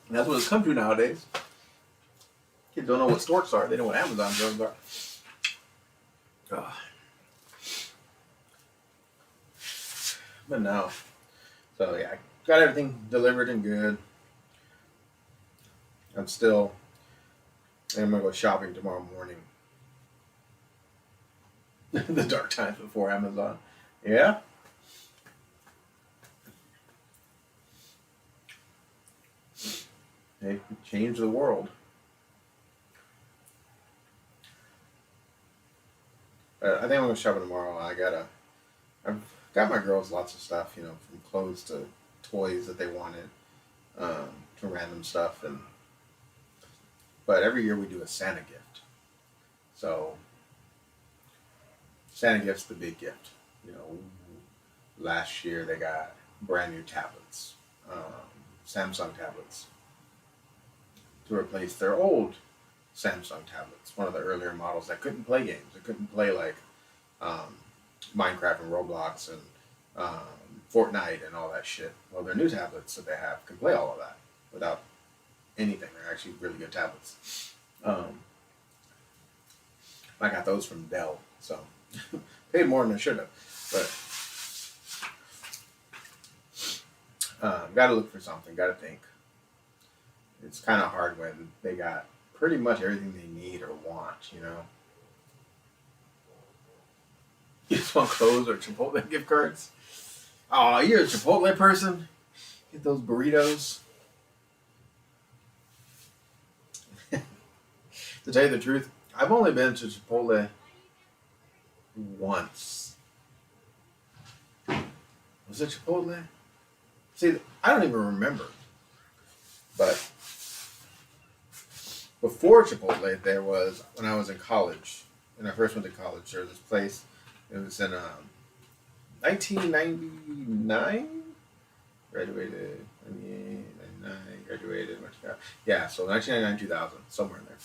And that's what it's come to nowadays. Kids don't know what storks are. They know what Amazon drones are. Ugh. But no. So yeah, I got everything delivered and good. I'm going to go shopping tomorrow morning. The dark times before Amazon. Yeah? They changed the world. I think I'm going to shopping tomorrow. I've got my girls lots of stuff, you know, from clothes to toys that they wanted, to random stuff. But every year we do a Santa gift. So Santa gift's the big gift. You know, last year they got brand new tablets, Samsung tablets, to replace their old Samsung tablets, one of the earlier models that couldn't play games. It couldn't play like Minecraft and Roblox and Fortnite and all that shit. Well, their new tablets that they have can play all of that without anything. They're actually really good tablets. I got those from Dell, so paid more than I should have. But got to look for something. Got to think. It's kind of hard when they got pretty much everything they need or want, you know. You just want clothes or Chipotle gift cards. Oh, you're a Chipotle person? Get those burritos. To tell you the truth, I've only been to Chipotle once. Was it Chipotle? See, I don't even remember. But before Chipotle, there was, when I was in college, when I first went to college, there was this place. It was in 1999. Graduated, 99, graduated. Yeah, so 1999, 2000, somewhere in there.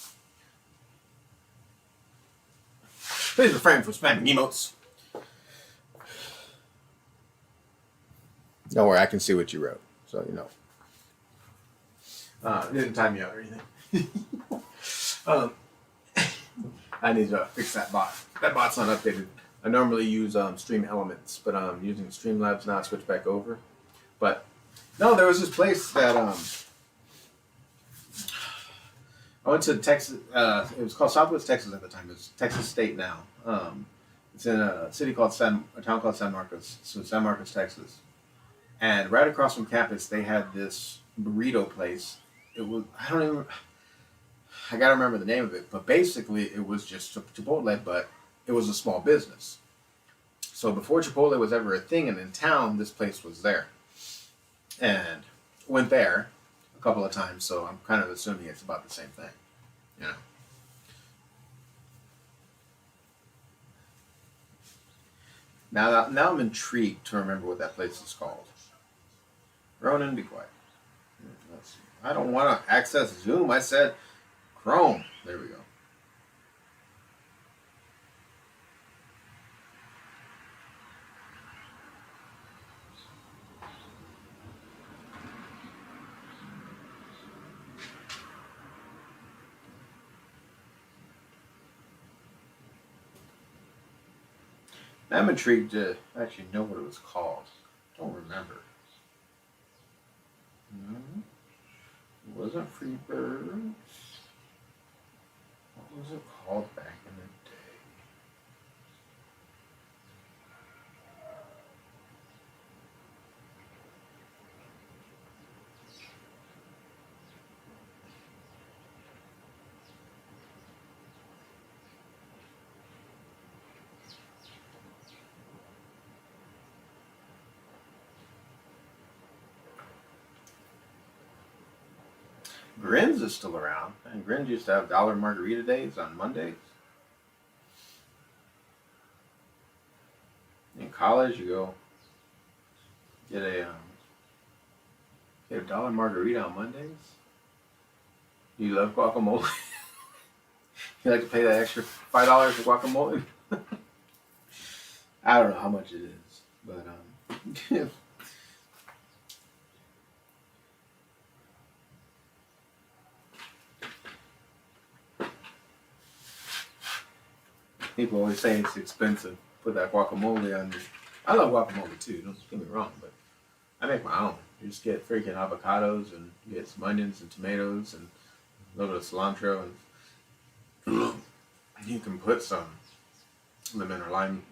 Please refrain from spamming emotes. Don't worry, I can see what you wrote, so you know. It didn't time me out or anything. um, I need to fix that bot. That bot's not updated. I normally use Stream Elements, but I'm using Streamlabs now. I switch back over. But no, there was this place that I went to Texas. It was called Southwest Texas at the time. It's Texas State now. It's in a town called San Marcos, so San Marcos, Texas. And right across from campus, they had this burrito place. It was I gotta remember the name of it, but basically it was just Chipotle, but it was a small business. So before Chipotle was ever a thing, and in town, this place was there, and went there a couple of times. So I'm kind of assuming it's about the same thing, you know. Now I'm intrigued to remember what that place is called. Ronan, be quiet. Let's see. I don't want to access Zoom. I said Chrome. There we go. I'm intrigued to actually know what it was called. Don't remember. No, it wasn't Freebirds. What was it called back in the day? Grins is still around, and Grins used to have dollar margarita days on Mondays. In college, you go get a dollar margarita on Mondays. You love guacamole. You like to pay that extra $5 for guacamole. I don't know how much it is, but people always say it's expensive. Put that guacamole on. I love guacamole too. Don't get me wrong, but I make my own. You just get freaking avocados and get some onions and tomatoes and a little bit of cilantro, and you can put some lemon or lime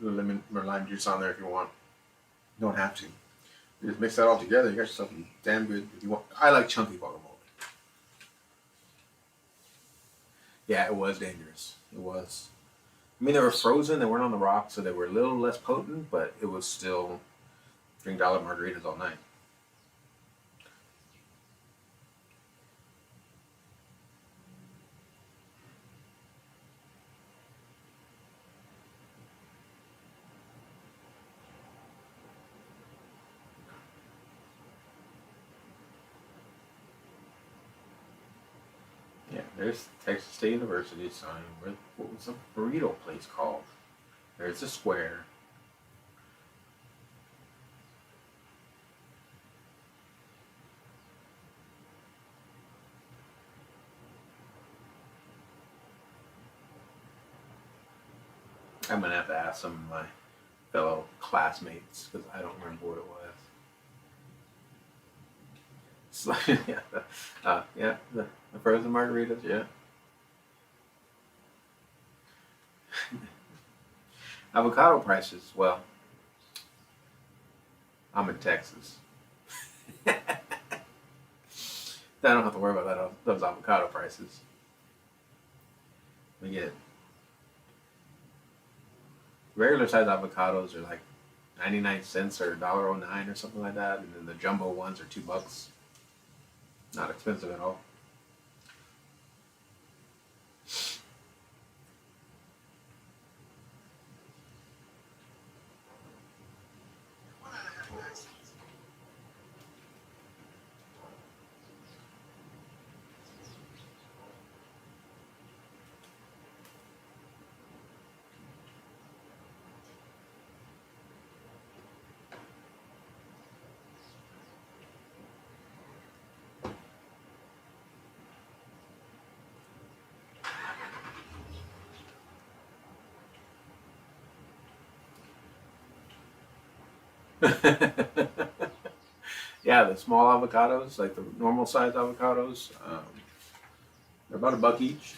juice on there if you want. You don't have to. You just mix that all together. You got yourself damn good. If you want, I like chunky guacamole. Yeah, it was dangerous. It was. I mean, they were frozen. They weren't on the rock, so they were a little less potent, but it was still drink dollar margaritas all night. Yeah, there's Texas State University sign. What was the burrito place called? There's a square. I'm gonna have to ask some of my fellow classmates because I don't remember what it was. So, yeah, the frozen margaritas, yeah. Avocado prices, well, I'm in Texas. I don't have to worry about those avocado prices. We get regular size avocados are like 99 cents or $1.09 or something like that, and then the jumbo ones are $2. Not expensive at all. Yeah, the small avocados, like the normal size avocados, they're about $1 each.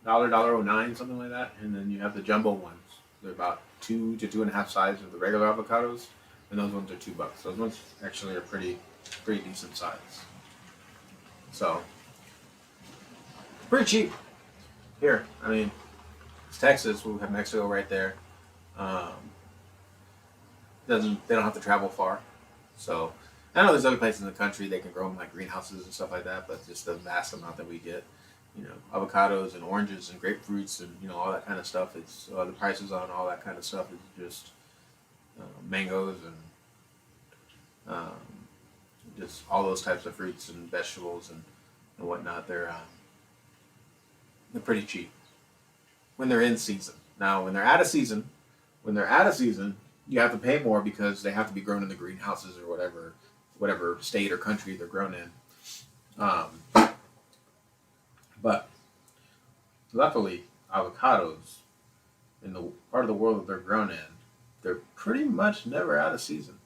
$1.09, something like that. And then you have the jumbo ones. They're about 2 to 2.5 sizes of the regular avocados, and those ones are $2. Those ones actually are pretty decent size. So pretty cheap here. I mean, it's Texas. We have Mexico right there. Um, they don't have to travel far. So I know there's other places in the country they can grow them like greenhouses and stuff like that, but just the vast amount that we get, avocados and oranges and grapefruits and all that kind of stuff. It's the prices on all that kind of stuff is just mangoes and just all those types of fruits and vegetables and whatnot. They're pretty cheap when they're in season. Now, when they're out of season, you have to pay more because they have to be grown in the greenhouses or whatever state or country they're grown in. But luckily, avocados in the part of the world that they're grown in, they're pretty much never out of season.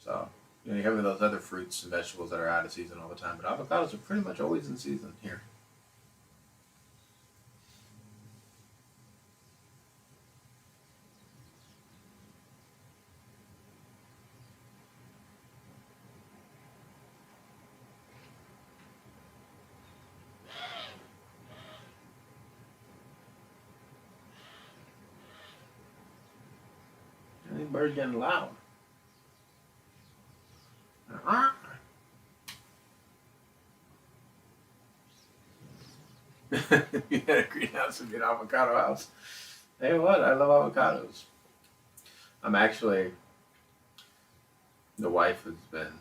So you have those other fruits and vegetables that are out of season all the time, but avocados are pretty much always in season here. I think birds getting loud. You had a greenhouse and an avocado house. Hey, what? I love avocados. I'm actually, the wife has been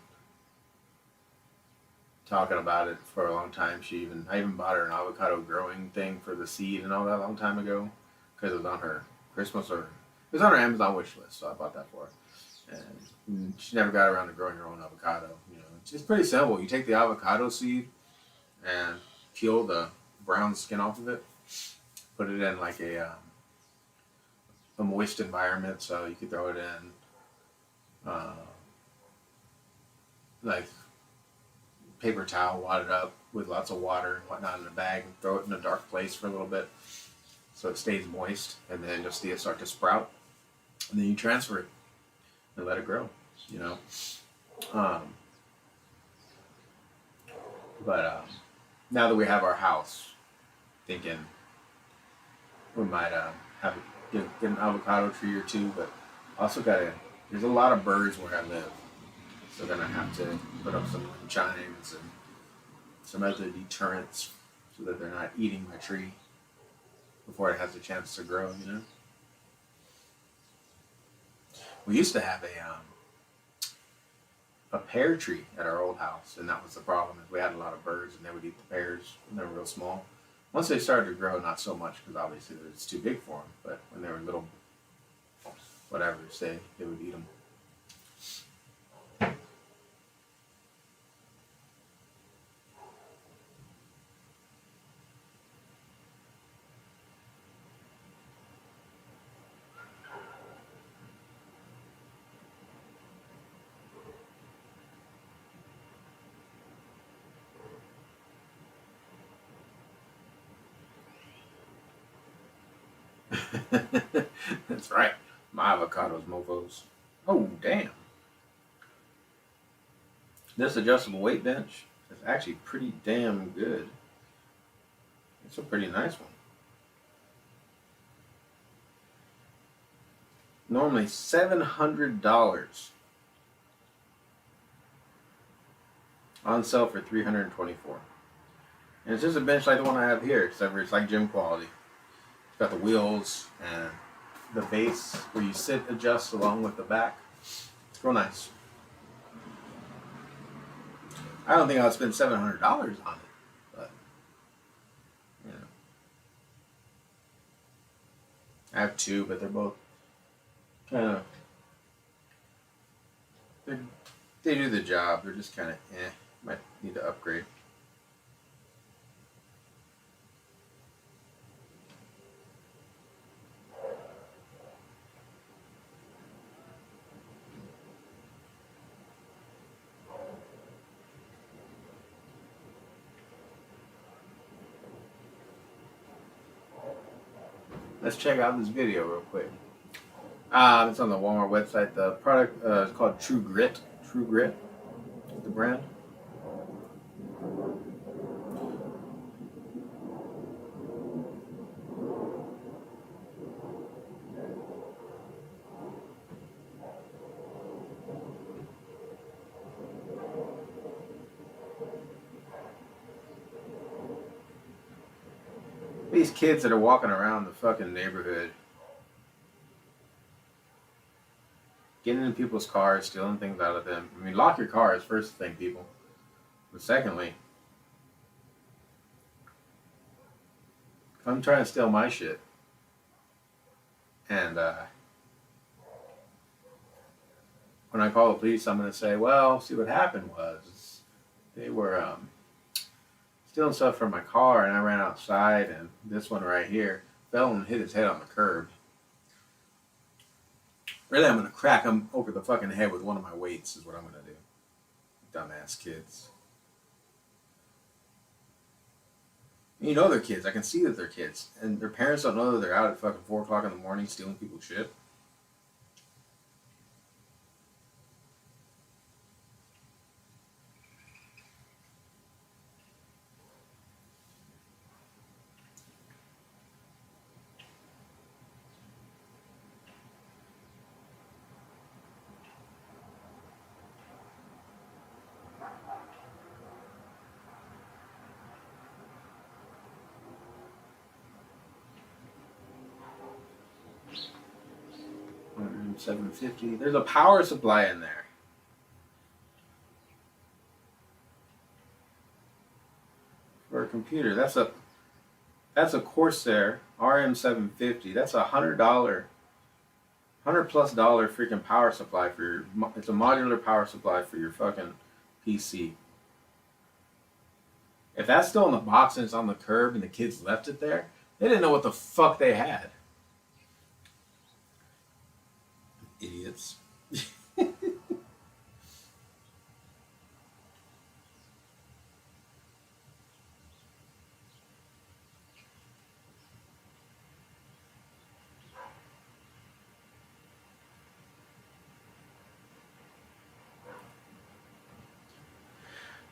talking about it for a long time. I even bought her an avocado growing thing for the seed and all that a long time ago because it was on her Christmas or it was on her Amazon wish list, so I bought that for her. And she never got around to growing her own avocado. It's pretty simple. You take the avocado seed and peel the brown skin off of it, put it in like a moist environment, so you could throw it in like paper towel, wad it up with lots of water and whatnot in a bag, and throw it in a dark place for a little bit so it stays moist, and then you'll see it start to sprout, and then you transfer it and let it grow. But now that we have our house, thinking we might get an avocado tree or two, but also there's a lot of birds where I live, so gonna have to put up some chimes and some other deterrents so that they're not eating my tree before it has a chance to grow. We used to have a pear tree at our old house, and that was the problem. Is we had a lot of birds, and they would eat the pears when they were real small. Once they started to grow, not so much because obviously it's too big for them. But when they were little, whatever, they would eat them. That's right. My avocados, mofos. Oh, damn. This adjustable weight bench is actually pretty damn good. It's a pretty nice one. Normally $700. On sale for $324. And it's just a bench like the one I have here, except for it's like gym quality. It's got the wheels and the base where you sit adjusts along with the back. It's real nice. I don't think I would spend $700 on it, but I have two, but they're both kind of they do the job. They're just kind of might need to upgrade. Let's check out this video real quick. It's on the Walmart website. The product is called True Grit. True Grit is the brand. These kids that are walking around the fucking neighborhood, getting in people's cars, stealing things out of them. I mean, lock your cars, first thing, people. But secondly, come try and steal my shit. And when I call the police, I'm going to say, well, see, what happened was they were stealing stuff from my car, and I ran outside, and this one right here fell and hit his head on the curb. Really, I'm going to crack him over the fucking head with one of my weights is what I'm going to do. Dumbass kids. You know they're kids. I can see that they're kids. And their parents don't know that they're out at fucking 4 o'clock in the morning stealing people's shit. $750. There's a power supply in there. For a computer. That's a Corsair RM750. That's $100, $100+ freaking power supply for your. It's a modular power supply for your fucking PC. If that's still in the box and it's on the curb and the kids left it there, they didn't know what the fuck they had. Idiots.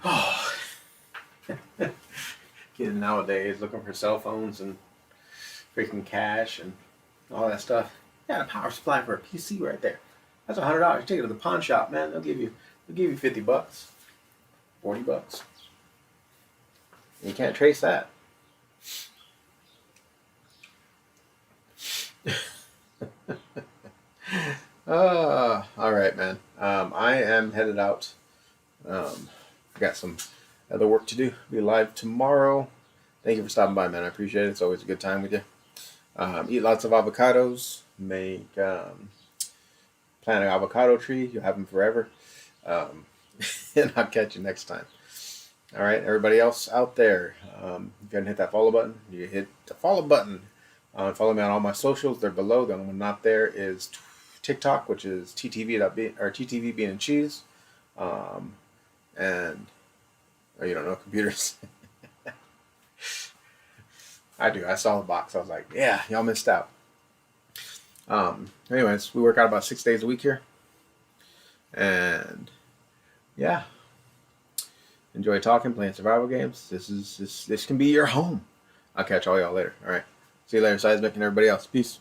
Oh. Kids nowadays looking for cell phones and freaking cash and all that stuff. Yeah, a power supply for a PC right there. That's $100. Take it to the pawn shop, man. They'll give you $50, $40. You can't trace that. All right, man. I am headed out. I got some other work to do. Be live tomorrow. Thank you for stopping by, man. I appreciate it. It's always a good time with you. Eat lots of avocados. Make plant an avocado tree. You'll have them forever. And I'll catch you next time. All right, everybody else out there, if you haven't hit that follow button, you hit the follow button. Follow me on all my socials. They're below. The only one not there is TikTok, which is TTV Bean and Cheese. And you don't know computers. I do. I saw the box. I was like, yeah, y'all missed out. Anyways, we work out about 6 days a week here. And yeah. Enjoy talking, playing survival games. This can be your home. I'll catch all y'all later. All right. See you later, Seismic and everybody else. Peace.